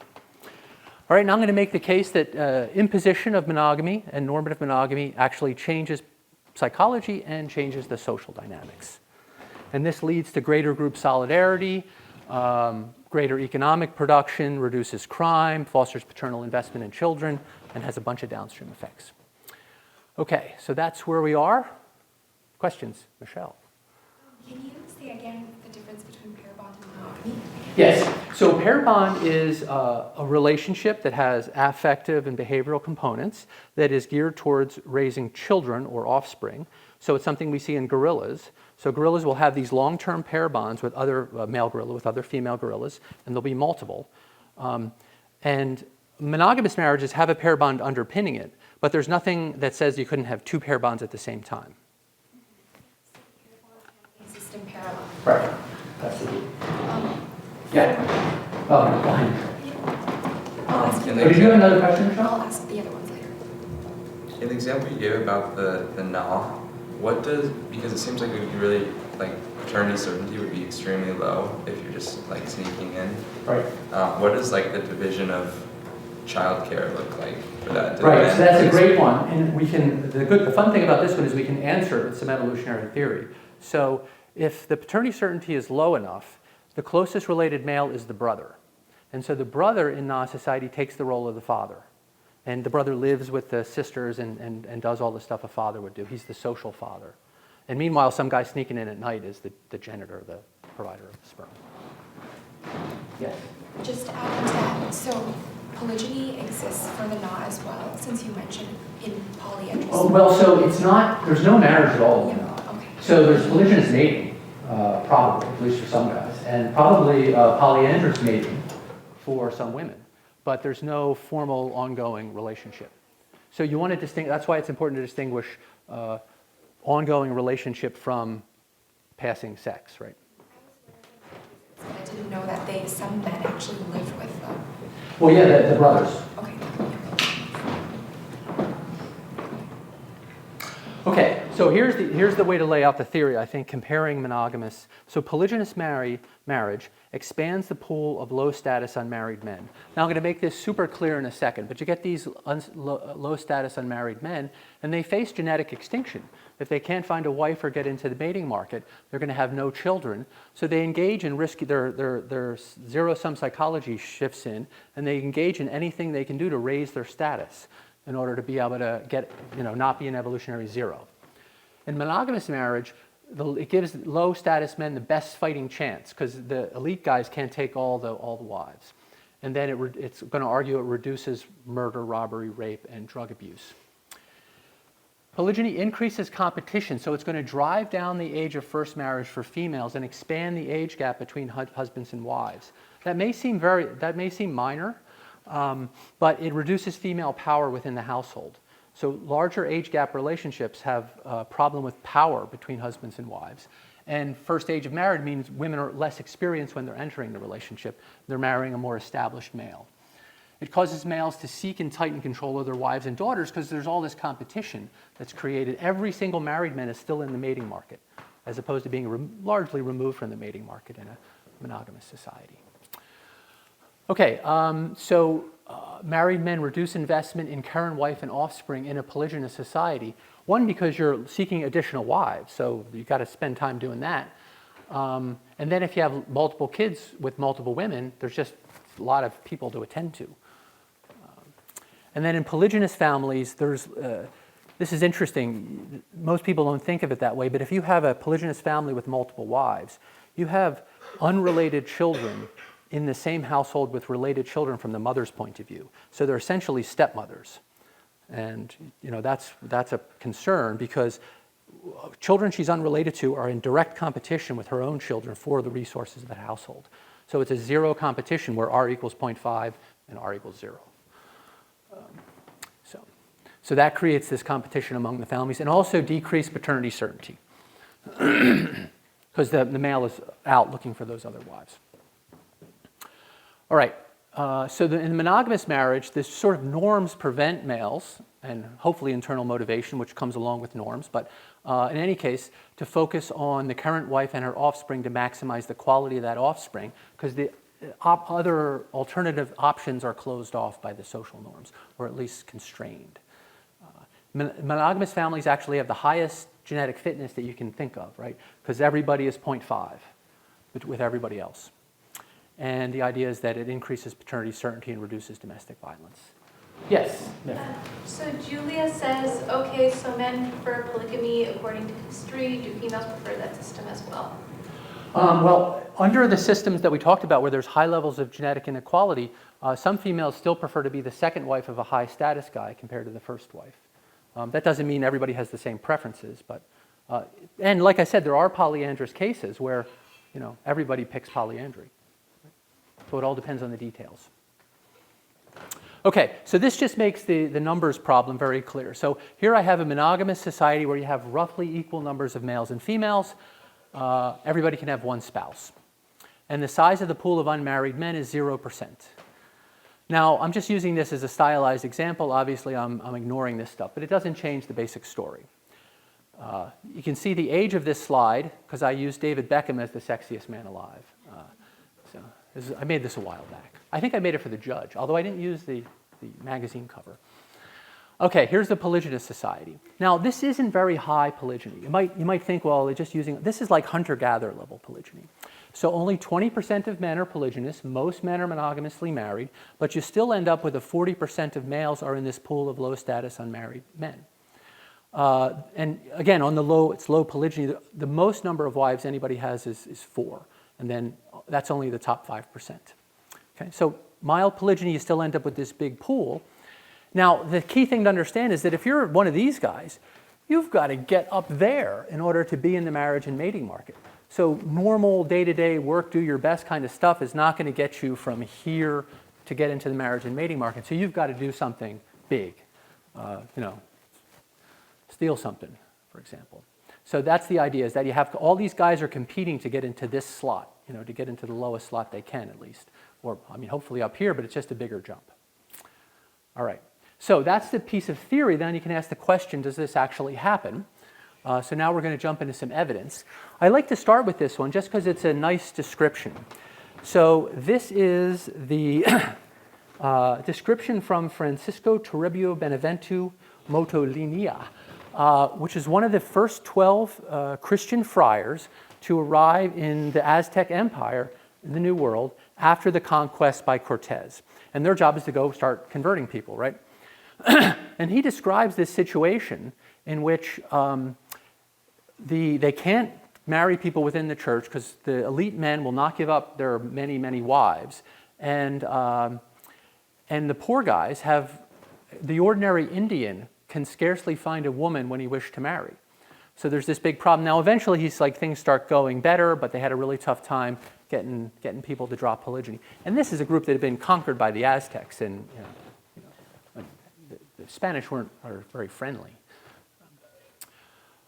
All right, now I'm going to make the case that imposition of monogamy and normative monogamy actually changes psychology and changes the social dynamics. And this leads to greater group solidarity, greater economic production, reduces crime, fosters paternal investment in children, and has a bunch of downstream effects. Okay, so that's where we are. Questions? Michelle? Can you say again the difference between pair bond and monogamy? Yes. So pair bond is a relationship that has affective and behavioral components that is geared towards raising children or offspring. So it's something we see in gorillas. So gorillas will have these long-term pair bonds with other male gorilla, with other female gorillas, and there'll be multiple. And monogamous marriages have a pair bond underpinning it, but there's nothing that says you couldn't have two pair bonds at the same time. Right. That's the key. Yeah. Oh, behind you. Did you have another question, Michelle? I'll ask the other ones later. In the example you gave about the nah, what does, because it seems like it would be really, like, paternity certainty would be extremely low if you're just, like, sneaking in. Right. What does, like, the division of childcare look like for that? Right, so that's a great one. And we can, the fun thing about this one is we can answer it with some evolutionary theory. So if the paternity certainty is low enough, the closest related male is the brother. And so the brother in Nah society takes the role of the father. And the brother lives with the sisters and does all the stuff a father would do. He's the social father. And meanwhile, some guy sneaking in at night is the genitor, the provider of the sperm. Yes? Just to add to that, so polygyny exists for the Nah as well, since you mentioned in polyandrous. Oh, well, so it's not, there's no marriage at all in Nah. Okay. So there's polygynous mating, probably, at least for some guys, and probably polyandrous mating for some women. But there's no formal ongoing relationship. So you want to distinguish, that's why it's important to distinguish ongoing relationship from passing sex, right? I didn't know that some men actually lived with them. Well, yeah, the brothers. Okay. Okay, so here's the way to lay out the theory, I think, comparing monogamous. So polygynous marriage expands the pool of low-status unmarried men. Now I'm going to make this super clear in a second, but you get these low-status unmarried men, and they face genetic extinction. If they can't find a wife or get into the mating market, they're going to have no children. So they engage in risky, their zero-sum psychology shifts in, and they engage in anything they can do to raise their status in order to be able to get, not be an evolutionary zero. In monogamous marriage, it gives low-status men the best fighting chance because the elite guys can't take all the wives. And then it's going to argue it reduces murder, robbery, rape, and drug abuse. Polygyny increases competition, so it's going to drive down the age of first marriage for females and expand the age gap between husbands and wives. That may seem minor, but it reduces female power within the household. So larger age gap relationships have a problem with power between husbands and wives. And first age of marriage means women are less experienced when they're entering the relationship. They're marrying a more established male. It causes males to seek and tighten control of their wives and daughters because there's all this competition that's created. Every single married man is still in the mating market, as opposed to being largely removed from the mating market in a monogamous society. Okay, married men reduce investment in current wife and offspring in a polygynous society. One, because you're seeking additional wives, so you've got to spend time doing that. And then if you have multiple kids with multiple women, there's just a lot of people to attend to. And then in polygynous families, there's, this is interesting, most people don't think of it that way, but if you have a polygynous family with multiple wives, you have unrelated children in the same household with related children from the mother's point of view. So they're essentially stepmothers. And that's a concern because children she's unrelated to are in direct competition with her own children for the resources of the household. So it's a zero competition where R equals 0.5 and R equals 0. So that creates this competition among the families and also decreased paternity certainty because the male is out looking for those other wives. All right, so in monogamous marriage, this sort of norms prevent males, and hopefully internal motivation, which comes along with norms, but in any case, to focus on the current wife and her offspring to maximize the quality of that offspring, because the other alternative options are closed off by the social norms, or at least constrained. Monogamous families actually have the highest genetic fitness that you can think of, right? Because everybody is 0.5 with everybody else. And the idea is that it increases paternity certainty and reduces domestic violence. Yes? So Julia says, okay, so men prefer polygamy according to history. Do females prefer that system as well? Well, under the systems that we talked about where there's high levels of genetic inequality, some females still prefer to be the second wife of a high status guy compared to the first wife. That doesn't mean everybody has the same preferences, but, and like I said, there are polyandrous cases where, everybody picks polyandry. So it all depends on the details. Okay, so this just makes the numbers problem very clear. So here I have a monogamous society where you have roughly equal numbers of males and females. everybody can have one spouse. And the size of the pool of unmarried men is 0%. Now, I'm just using this as a stylized example. Obviously, I'm ignoring this stuff, but it doesn't change the basic story. You can see the age of this slide because I used David Beckham as the sexiest man alive. I made this a while back. I think I made it for the judge, although I didn't use the magazine cover. Okay, here's the polygynous society. Now, this isn't very high polygyny. You might think, well, they're just using, this is like hunter-gatherer level polygyny. So only 20% of men are polygynous. Most men are monogamously married, but you still end up with 40% of males are in this pool of low-status unmarried men. And again, on the it's low polygyny. The most number of wives anybody has is 4, and then that's only the top 5%. Okay, so mild polygyny, you still end up with this big pool. Now, the key thing to understand is that if you're one of these guys, you've got to get up there in order to be in the marriage and mating market. So normal day-to-day work, do your best kind of stuff is not going to get you from here to get into the marriage and mating market. So you've got to do something big, steal something, for example. So that's the idea, is that you have all these guys are competing to get into this slot, to get into the lowest slot they can at least. Or, hopefully up here, but it's just a bigger jump. All right. So that's the piece of theory. Then you can ask the question, does this actually happen? So now we're going to jump into some evidence. I like to start with this one just because it's a nice description. So this is the description from Francisco Toribio Benevento Motolinia, which is one of the first 12 Christian friars to arrive in the Aztec Empire in the New World after the conquest by Cortez. And their job is to go start converting people, right? And he describes this situation in which they can't marry people within the church because the elite men will not give up their many, many wives. And the poor guys the ordinary Indian can scarcely find a woman when he wished to marry. So there's this big problem. Now, eventually, things start going better, but they had a really tough time getting people to drop polygyny. And this is a group that had been conquered by the Aztecs, and the Spanish are very friendly.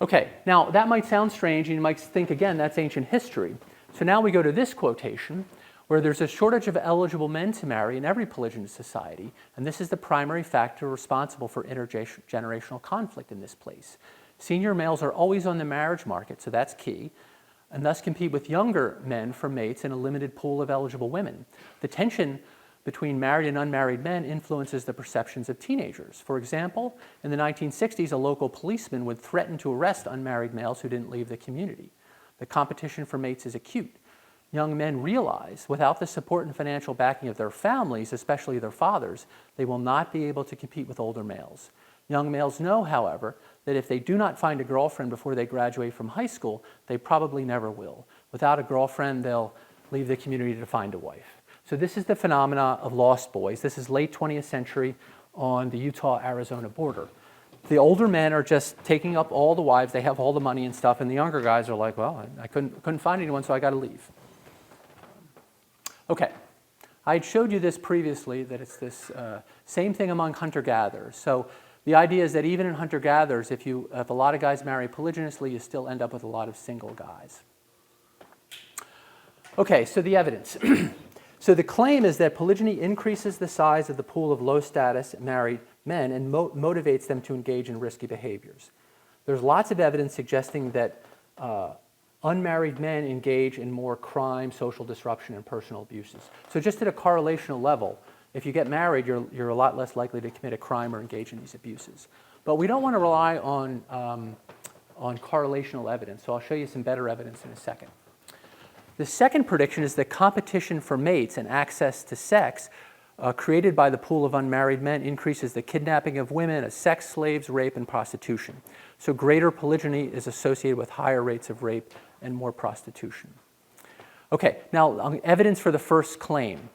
Okay, now that might sound strange, and you might think, again, that's ancient history. So now we go to this quotation, where there's a shortage of eligible men to marry in every polygynous society, and this is the primary factor responsible for intergenerational conflict in this place. Senior males are always on the marriage market, so that's key, and thus compete with younger men for mates in a limited pool of eligible women. The tension between married and unmarried men influences the perceptions of teenagers. For example, in the 1960s, a local policeman would threaten to arrest unmarried males who didn't leave the community. The competition for mates is acute. Young men realize, without the support and financial backing of their families, especially their fathers, they will not be able to compete with older males. Young males know, however, that if they do not find a girlfriend before they graduate from high school, they probably never will. Without a girlfriend, they'll leave the community to find a wife. So this is the phenomena of lost boys. This is late 20th century on the Utah-Arizona border. The older men are just taking up all the wives. They have all the money and stuff, and the younger guys are like, well, I couldn't find anyone, so I got to leave. Okay, I had showed you this previously, that it's this same thing among hunter-gatherers. So the idea is that even in hunter-gatherers, if a lot of guys marry polygynously, you still end up with a lot of single guys. Okay, so the evidence. So the claim is that polygyny increases the size of the pool of low-status married men and motivates them to engage in risky behaviors. There's lots of evidence suggesting that unmarried men engage in more crime, social disruption, and personal abuses. So just at a correlational level, if you get married, you're a lot less likely to commit a crime or engage in these abuses. But we don't want to rely on correlational evidence, so I'll show you some better evidence in a second. The second prediction is that competition for mates and access to sex created by the pool of unmarried men increases the kidnapping of women as sex slaves, rape, and prostitution. So greater polygyny is associated with higher rates of rape and more prostitution. Okay, now evidence for the first claim.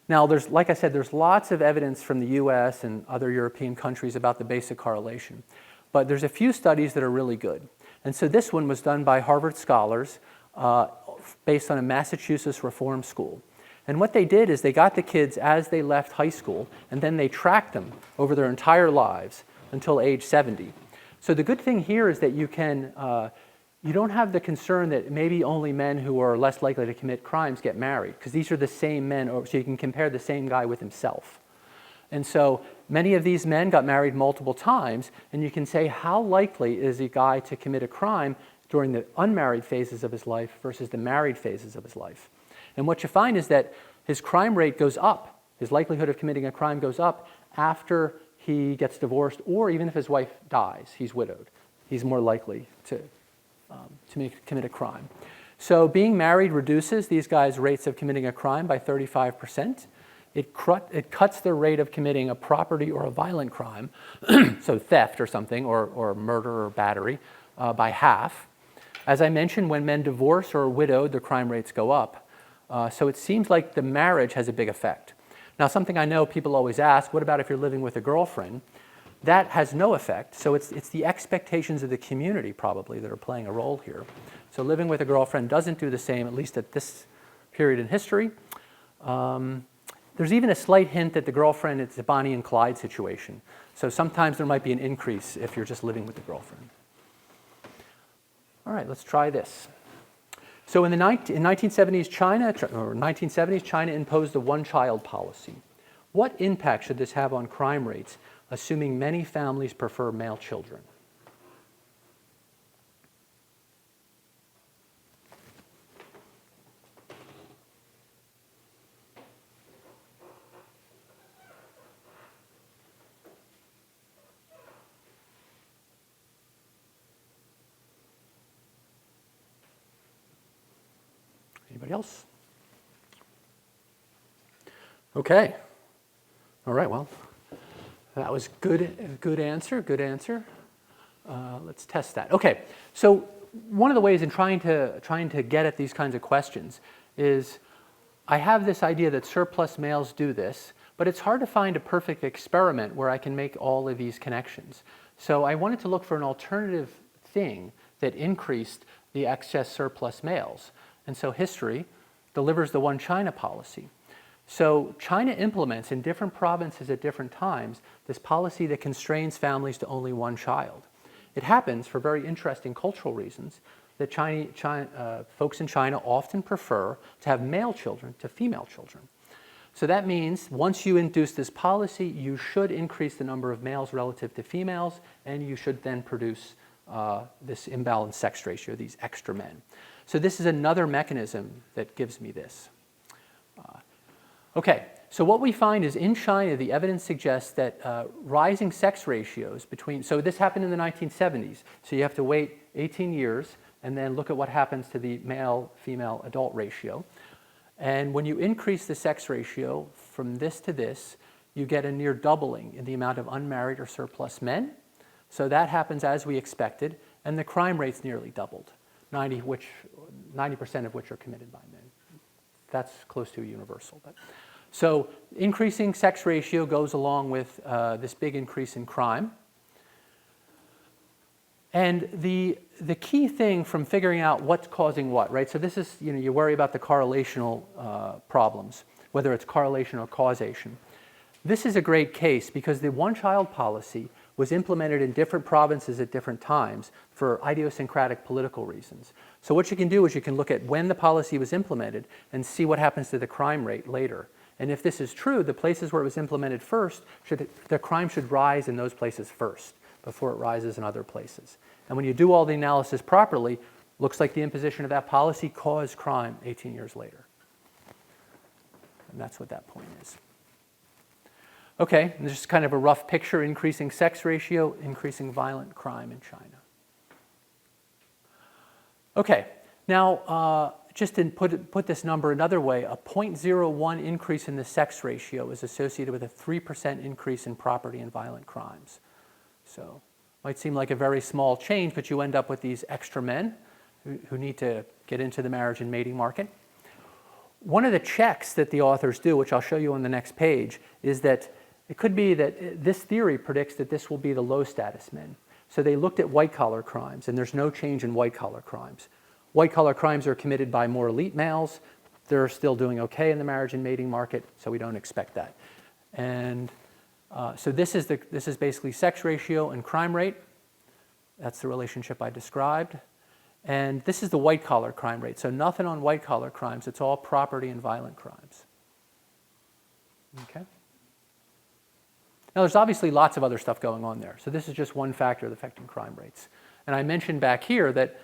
Now, like I said, there's lots of evidence from the US and other European countries about the basic correlation. But there's a few studies that are really good. And so this one was done by Harvard scholars based on a Massachusetts reform school. And what they did is they got the kids as they left high school, and then they tracked them over their entire lives until age 70. So the good thing here is that you can you don't have the concern that maybe only men who are less likely to commit crimes get married, because these are the same men, so you can compare the same guy with himself. And so many of these men got married multiple times, and you can say how likely is a guy to commit a crime during the unmarried phases of his life versus the married phases of his life. And what you find is that his crime rate goes up. His likelihood of committing a crime goes up after he gets divorced, or even if his wife dies, he's widowed. He's more likely to commit a crime. So being married reduces these guys' rates of committing a crime by 35%. It cuts the rate of committing a property or a violent crime, so theft or something, or murder or battery, by half. As I mentioned, when men divorce or are widowed, the crime rates go up. So it seems like the marriage has a big effect. Now, something I know people always ask, what about if you're living with a girlfriend? That has no effect. So it's the expectations of the community probably that are playing a role here. So living with a girlfriend doesn't do the same, at least at this period in history. There's even a slight hint that the girlfriend, it's a Bonnie and Clyde situation. So sometimes there might be an increase if you're just living with the girlfriend. All right, let's try this. So in 1970s, China imposed the one-child policy. What impact should this have on crime rates, assuming many families prefer male children? Anybody else? Okay. All right, well, that was good answer. Let's test that. Okay, so one of the ways in trying to get at these kinds of questions is I have this idea that surplus males do this, but it's hard to find a perfect experiment where I can make all of these connections. So I wanted to look for an alternative thing that increased the excess surplus males. And so history delivers the one China policy. So China implements in different provinces at different times this policy that constrains families to only one child. It happens for very interesting cultural reasons that folks in China often prefer to have male children to female children. So that means once you introduce this policy, you should increase the number of males relative to females, and you should then produce this imbalanced sex ratio, these extra men. So this is another mechanism that gives me this. Okay, so what we find is in China, the evidence suggests that rising sex ratios between, so this happened in the 1970s, so you have to wait 18 years and then look at what happens to the male-female adult ratio. And when you increase the sex ratio from this to this, you get a near doubling in the amount of unmarried or surplus men. So that happens as we expected, and the crime rate's nearly doubled, 90% of which are committed by men. That's close to universal. So increasing sex ratio goes along with this big increase in crime. And the key thing from figuring out what's causing what, right? So this is, you worry about the correlational problems, whether it's correlation or causation. This is a great case because the one-child policy was implemented in different provinces at different times for idiosyncratic political reasons. So what you can do is you can look at when the policy was implemented and see what happens to the crime rate later. And if this is true, the places where it was implemented first, the crime should rise in those places first before it rises in other places. And when you do all the analysis properly, looks like the imposition of that policy caused crime 18 years later. And that's what that point is. Okay, and this is kind of a rough picture, increasing sex ratio, increasing violent crime in China. Okay, now just to put this number another way, a 0.01 increase in the sex ratio is associated with a 3% increase in property and violent crimes. So might seem like a very small change, but you end up with these extra men who need to get into the marriage and mating market. One of the checks that the authors do, which I'll show you on the next page, is that it could be that this theory predicts that this will be the low status men. So they looked at white collar crimes, and there's no change in white collar crimes. White collar crimes are committed by more elite males. They're still doing okay in the marriage and mating market, so we don't expect that. And so this is basically sex ratio and crime rate. That's the relationship I described. And this is the white-collar crime rate. So nothing on white-collar crimes. It's all property and violent crimes. Okay? Now, there's obviously lots of other stuff going on there. So this is just one factor affecting crime rates. And I mentioned back here that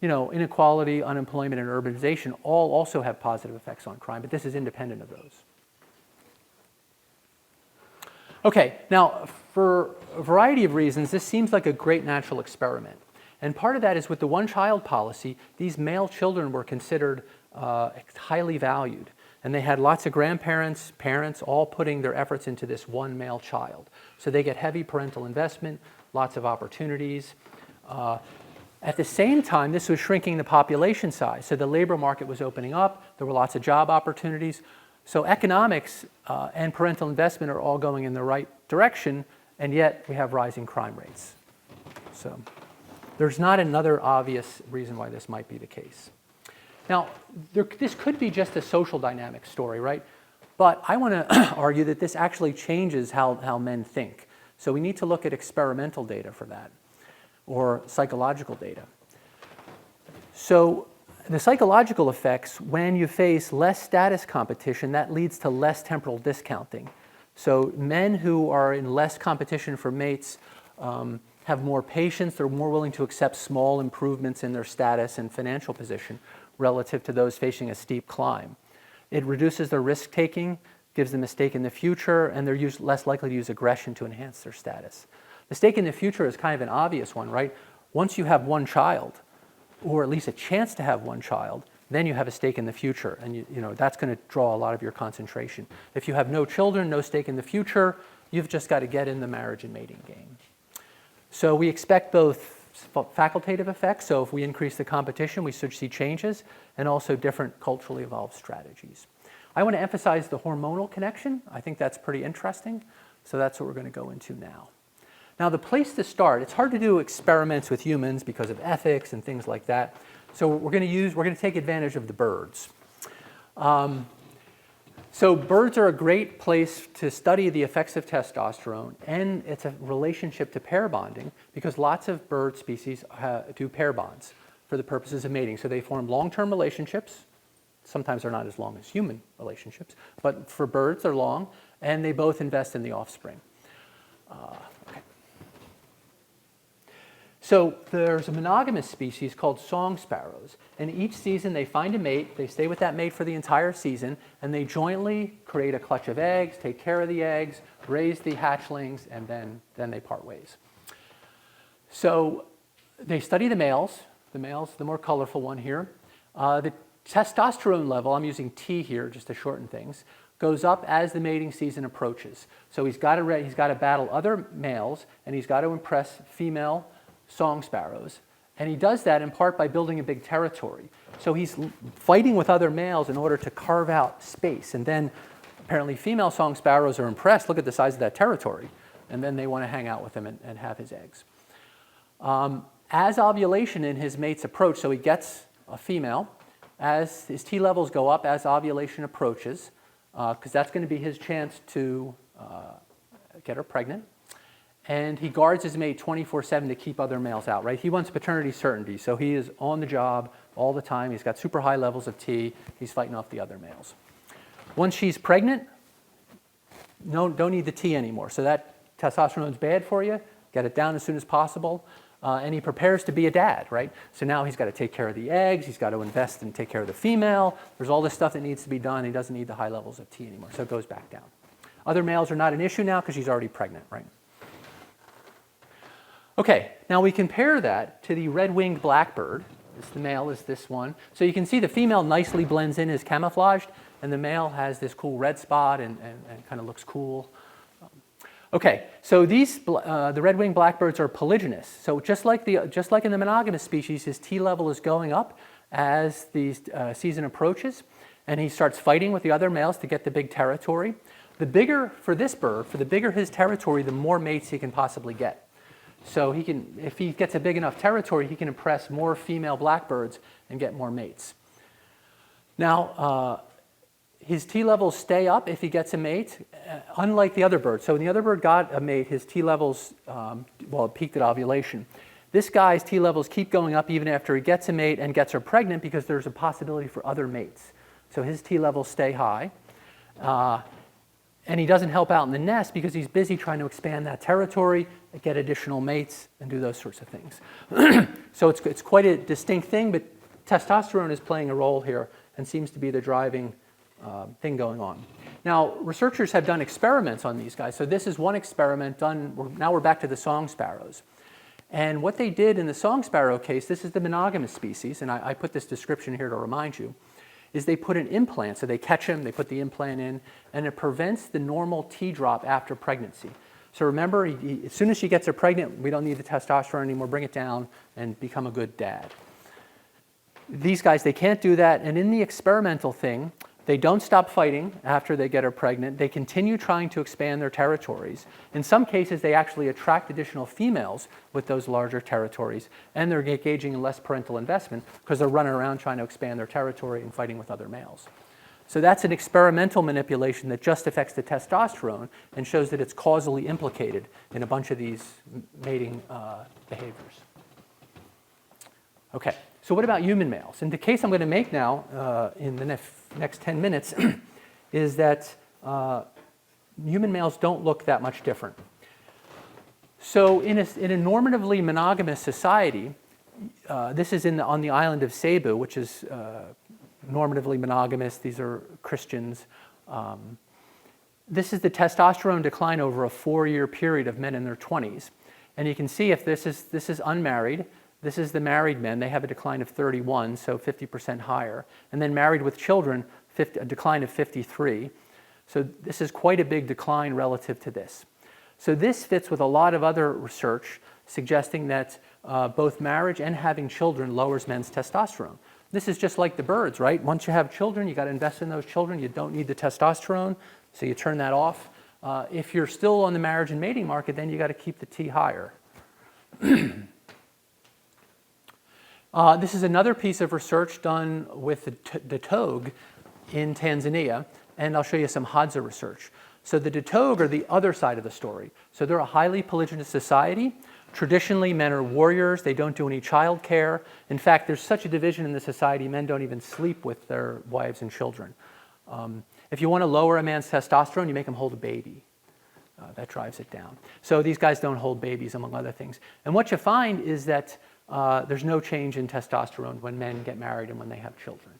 inequality, unemployment, and urbanization all also have positive effects on crime, but this is independent of those. Okay, now for a variety of reasons, this seems like a great natural experiment. And part of that is with the one-child policy, these male children were considered highly valued. And they had lots of grandparents, parents, all putting their efforts into this one male child. So they get heavy parental investment, lots of opportunities. At the same time, this was shrinking the population size. So the labor market was opening up. There were lots of job opportunities. So economics and parental investment are all going in the right direction, and yet we have rising crime rates. So there's not another obvious reason why this might be the case. Now, this could be just a social dynamic story, right? But I want to argue that this actually changes how men think. So we need to look at experimental data for that, or psychological data. So the psychological effects, when you face less status competition, that leads to less temporal discounting. So men who are in less competition for mates have more patience. They're more willing to accept small improvements in their status and financial position relative to those facing a steep climb. It reduces their risk-taking, gives them a stake in the future, and they're less likely to use aggression to enhance their status. The stake in the future is kind of an obvious one, right? Once you have one child, or at least a chance to have one child, then you have a stake in the future, and that's going to draw a lot of your concentration. If you have no children, no stake in the future, you've just got to get in the marriage and mating game. So we expect both facultative effects, so if we increase the competition, we should see changes, and also different culturally evolved strategies. I want to emphasize the hormonal connection. I think that's pretty interesting, so that's what we're going to go into now. Now, the place to start, it's hard to do experiments with humans because of ethics and things like that, so we're going to take advantage of the birds. So birds are a great place to study the effects of testosterone, and it's a relationship to pair bonding because lots of bird species do pair bonds for the purposes of mating. So they form long-term relationships. Sometimes they're not as long as human relationships, but for birds they're long, and they both invest in the offspring. Okay. So there's a monogamous species called song sparrows, and each season they find a mate, they stay with that mate for the entire season, and they jointly create a clutch of eggs, take care of the eggs, raise the hatchlings, and then they part ways. So they study the males, the more colorful one here. The testosterone level, I'm using T here just to shorten things, goes up as the mating season approaches. So he's got to battle other males, and he's got to impress female song sparrows. And he does that in part by building a big territory. So he's fighting with other males in order to carve out space. And then apparently female song sparrows are impressed. Look at the size of that territory. And then they want to hang out with him and have his eggs. As ovulation in his mates approach, so he gets a female, as his T levels go up as ovulation approaches, because that's going to be his chance to get her pregnant. And he guards his mate 24/7 to keep other males out, right? He wants paternity certainty, so he is on the job all the time. He's got super high levels of T. He's fighting off the other males. Once she's pregnant, don't need the T anymore. So that testosterone is bad for you. Get it down as soon as possible. And he prepares to be a dad, right? So now he's got to take care of the eggs. He's got to invest and take care of the female. There's all this stuff that needs to be done. He doesn't need the high levels of T anymore, so it goes back down. Other males are not an issue now because she's already pregnant, right? Okay, now we compare that to the red-winged blackbird. The male is this one. So you can see the female nicely blends in as camouflaged, and the male has this cool red spot and kind of looks cool. Okay, so the red-winged blackbirds are polygynous. So just like in the monogamous species, his T level is going up as the season approaches, and he starts fighting with the other males to get the big territory. The bigger, for this bird, the bigger his territory, the more mates he can possibly get. So if he gets a big enough territory, he can impress more female blackbirds and get more mates. Now, his T levels stay up if he gets a mate, unlike the other bird. So when the other bird got a mate, his T levels, it peaked at ovulation. This guy's T levels keep going up even after he gets a mate and gets her pregnant because there's a possibility for other mates. So his T levels stay high. And he doesn't help out in the nest because he's busy trying to expand that territory, get additional mates, and do those sorts of things. So it's quite a distinct thing, but testosterone is playing a role here and seems to be the driving thing going on. Now, researchers have done experiments on these guys. So this is one experiment done. Now we're back to the song sparrows. And what they did in the song sparrow case, this is the monogamous species, and I put this description here to remind you, is they put an implant. So they catch him, they put the implant in, and it prevents the normal T drop after pregnancy. So remember, as soon as she gets her pregnant, we don't need the testosterone anymore, bring it down and become a good dad. These guys, they can't do that, and in the experimental thing, they don't stop fighting after they get her pregnant. They continue trying to expand their territories. In some cases, they actually attract additional females with those larger territories, and they're engaging in less parental investment because they're running around trying to expand their territory and fighting with other males. So that's an experimental manipulation that just affects the testosterone and shows that it's causally implicated in a bunch of these mating behaviors. Okay, so what about human males? And the case I'm going to make now in the next 10 minutes is that human males don't look that much different. So in a normatively monogamous society, this is on the island of Cebu, which is normatively monogamous. These are Christians. This is the testosterone decline over a 4-year period of men in their 20s. And you can see if this is unmarried. This is the married men. They have a decline of 31, so 50% higher. And then married with children, a decline of 53. So this is quite a big decline relative to this. So this fits with a lot of other research suggesting that both marriage and having children lowers men's testosterone. This is just like the birds, right? Once you have children, you got to invest in those children. You don't need the testosterone, so you turn that off. If you're still on the marriage and mating market, then you got to keep the T higher. This is another piece of research done with the togue in Tanzania, and I'll show you some Hadza research. So the Datogue are the other side of the story. So they're a highly polygynous society. Traditionally, men are warriors. They don't do any child care. In fact, there's such a division in the society, men don't even sleep with their wives and children. If you want to lower a man's testosterone, you make him hold a baby. That drives it down. So these guys don't hold babies, among other things. And what you find is that there's no change in testosterone when men get married and when they have children.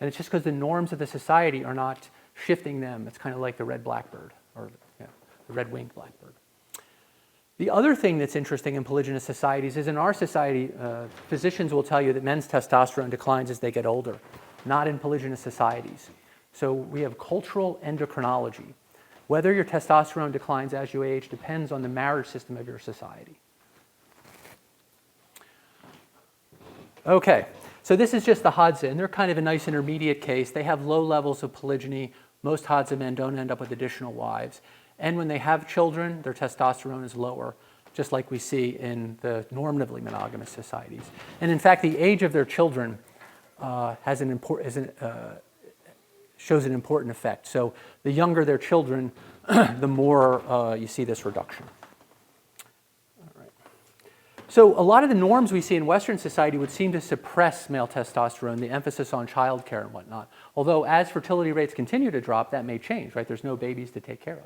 And it's just because the norms of the society are not shifting them. It's kind of like the red blackbird, or the red-winged blackbird. The other thing that's interesting in polygynous societies is in our society, physicians will tell you that men's testosterone declines as they get older, not in polygynous societies. So we have cultural endocrinology. Whether your testosterone declines as you age depends on the marriage system of your society. Okay, so this is just the Hadza, and they're kind of a nice intermediate case. They have low levels of polygyny. Most Hadza men don't end up with additional wives. And when they have children, their testosterone is lower, just like we see in the normatively monogamous societies. And in fact, the age of their children shows an important effect. So the younger their children, the more you see this reduction. So a lot of the norms we see in Western society would seem to suppress male testosterone, the emphasis on childcare and whatnot. Although as fertility rates continue to drop, that may change, right? There's no babies to take care of.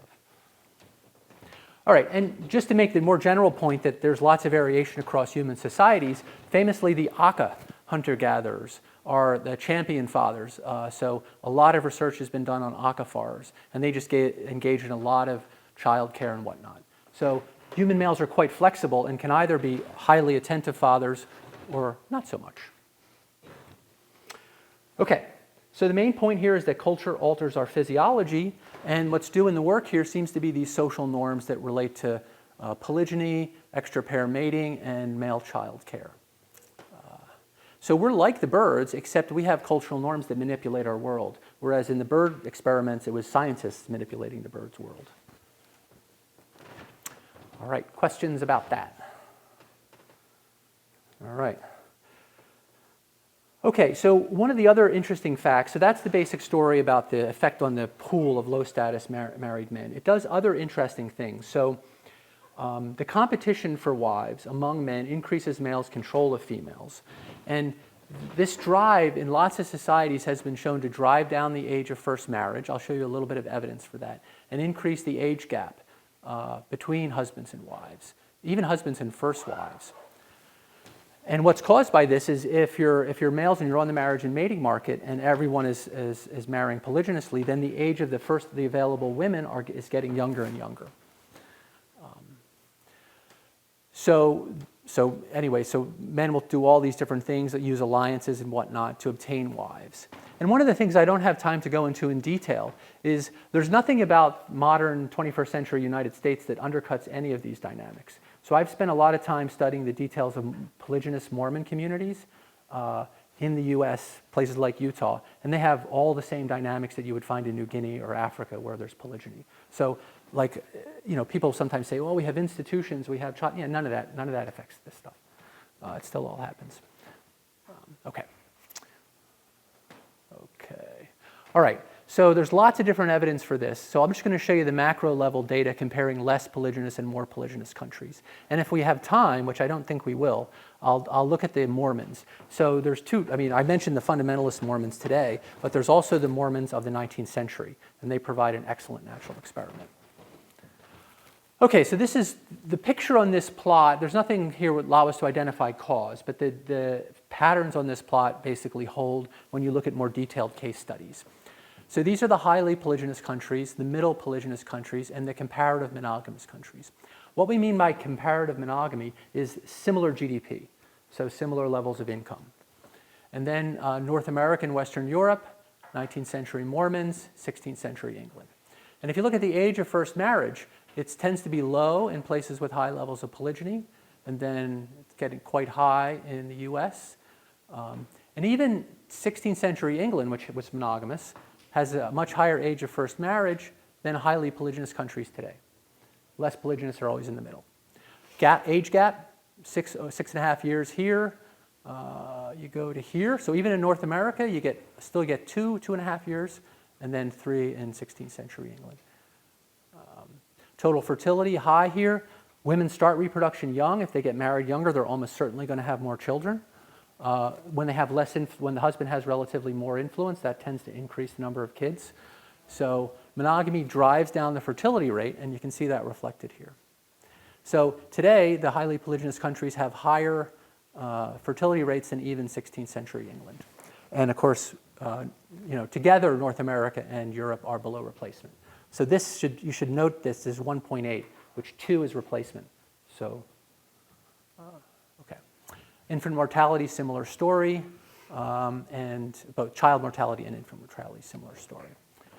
All right, and just to make the more general point that there's lots of variation across human societies, famously the Aka hunter-gatherers are the champion fathers. So a lot of research has been done on Aka fathers, and they just engage in a lot of childcare and whatnot. So human males are quite flexible and can either be highly attentive fathers or not so much. Okay, so the main point here is that culture alters our physiology, and what's doing the work here seems to be these social norms that relate to polygyny, extra-pair mating, and male child care. So we're like the birds, except we have cultural norms that manipulate our world, whereas in the bird experiments, it was scientists manipulating the bird's world. All right, questions about that? All right. Okay, so one of the other interesting facts, so that's the basic story about the effect on the pool of low-status married men. It does other interesting things. So the competition for wives among men increases males' control of females. And this drive in lots of societies has been shown to drive down the age of first marriage. I'll show you a little bit of evidence for that. And increase the age gap between husbands and wives, even husbands and first wives. And what's caused by this is if you're males and you're on the marriage and mating market and everyone is marrying polygynously, then the age of the available women is getting younger and younger. So men will do all these different things, use alliances and whatnot to obtain wives. And one of the things I don't have time to go into in detail is there's nothing about modern 21st century United States that undercuts any of these dynamics. So I've spent a lot of time studying the details of polygynous Mormon communities in the US, places like Utah, and they have all the same dynamics that you would find in New Guinea or Africa where there's polygyny. So people sometimes say, well, we have institutions, we have child. Yeah, none of that affects this stuff. It still all happens. Okay. All right. So there's lots of different evidence for this. So I'm just going to show you the macro level data comparing less polygynous and more polygynous countries. And if we have time, which I don't think we will, I'll look at the Mormons. So there's two. I mentioned the fundamentalist Mormons today, but there's also the Mormons of the 19th century, and they provide an excellent natural experiment. Okay, so this is the picture on this plot. There's nothing here that allows us to identify cause, but the patterns on this plot basically hold when you look at more detailed case studies. So these are the highly polygynous countries, the middle polygynous countries, and the comparative monogamous countries. What we mean by comparative monogamy is similar GDP, so similar levels of income. And then North America and Western Europe, 19th century Mormons, 16th century England. And if you look at the age of first marriage, it tends to be low in places with high levels of polygyny, and then it's getting quite high in the US. And even 16th century England, which was monogamous, has a much higher age of first marriage than highly polygynous countries today. Less polygynous are always in the middle. Age gap, 6.5 years here. You go to here. So even in North America, you still get 2.5 years, and then 3 in 16th century England. Total fertility, high here. Women start reproduction young. If they get married younger, they're almost certainly going to have more children. When the husband has relatively more influence, that tends to increase the number of kids. So monogamy drives down the fertility rate, and you can see that reflected here. So today, the highly polygynous countries have higher fertility rates than even 16th century England. And of course, together, North America and Europe are below replacement. So you should note this is 1.8, which 2 is replacement. So, okay. Infant mortality, similar story, and both child mortality and infant mortality, similar story.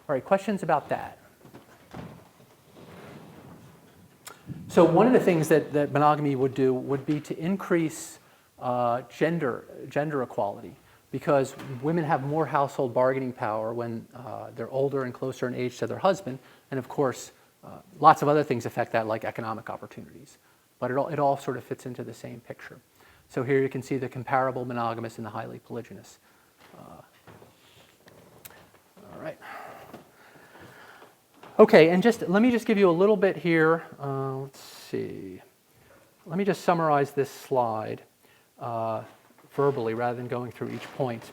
All right, questions about that? So one of the things that monogamy would do would be to increase gender equality, because women have more household bargaining power when they're older and closer in age to their husband, and of course, lots of other things affect that, like economic opportunities. But it all sort of fits into the same picture. So here you can see the comparable monogamous and the highly polygynous. All right. Okay, and let me just give you a little bit here. Let's see. Let me just summarize this slide verbally rather than going through each point.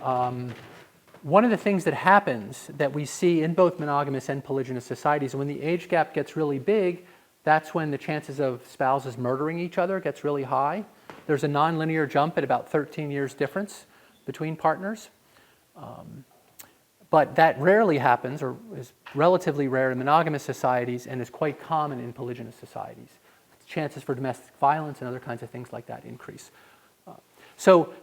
One of the things that happens that we see in both monogamous and polygynous societies, when the age gap gets really big, that's when the chances of spouses murdering each other gets really high. There's a nonlinear jump at about 13 years difference between partners. But that rarely happens, or is relatively rare in monogamous societies, and is quite common in polygynous societies. Chances for domestic violence and other kinds of things like that increase. So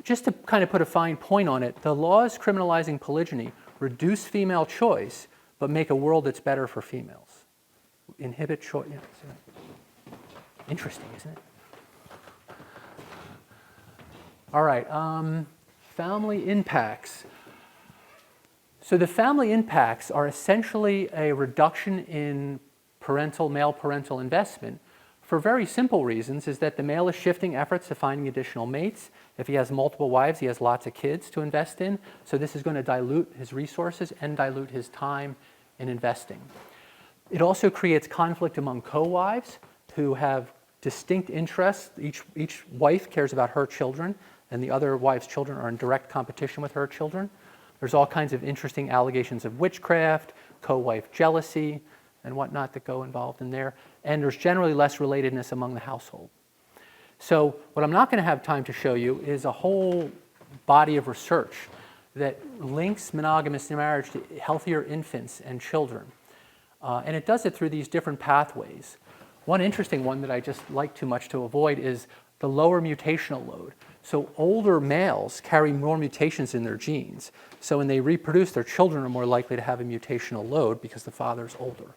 just to kind of put a fine point on it, the laws criminalizing polygyny reduce female choice, but make a world that's better for females. Inhibit choice. Yeah, interesting, isn't it? All right, family impacts. So the family impacts are essentially a reduction in male parental investment for very simple reasons, is that the male is shifting efforts to finding additional mates. If he has multiple wives, he has lots of kids to invest in. So this is going to dilute his resources and dilute his time in investing. It also creates conflict among co-wives who have distinct interests. Each wife cares about her children, and the other wife's children are in direct competition with her children. There's all kinds of interesting allegations of witchcraft, co-wife jealousy, and whatnot that go involved in there. And there's generally less relatedness among the household. So what I'm not going to have time to show you is a whole body of research that links monogamous marriage to healthier infants and children. And it does it through these different pathways. One interesting one that I just like too much to avoid is the lower mutational load. So older males carry more mutations in their genes. So when they reproduce, their children are more likely to have a mutational load because the father's older.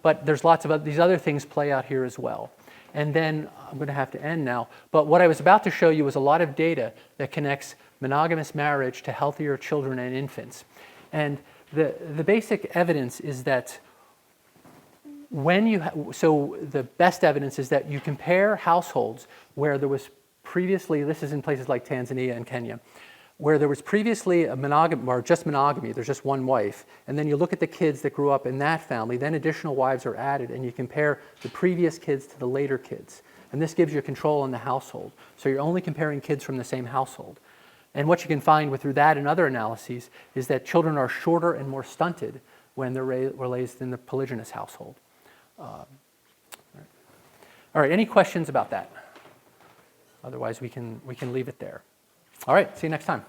But there's lots of these other things play out here as well. And then I'm going to have to end now. But what I was about to show you was a lot of data that connects monogamous marriage to healthier children and infants. And the basic evidence is that so the best evidence is that you compare households where there was previously, this is in places like Tanzania and Kenya, where there was previously a monogamy, or just monogamy, there's just one wife, and then you look at the kids that grew up in that family, then additional wives are added, and you compare the previous kids to the later kids. And this gives you control on the household. So you're only comparing kids from the same household. And what you can find through that and other analyses is that children are shorter and more stunted when they're raised in the polygynous household. All right, any questions about that? Otherwise, we can leave it there. All right, see you next time.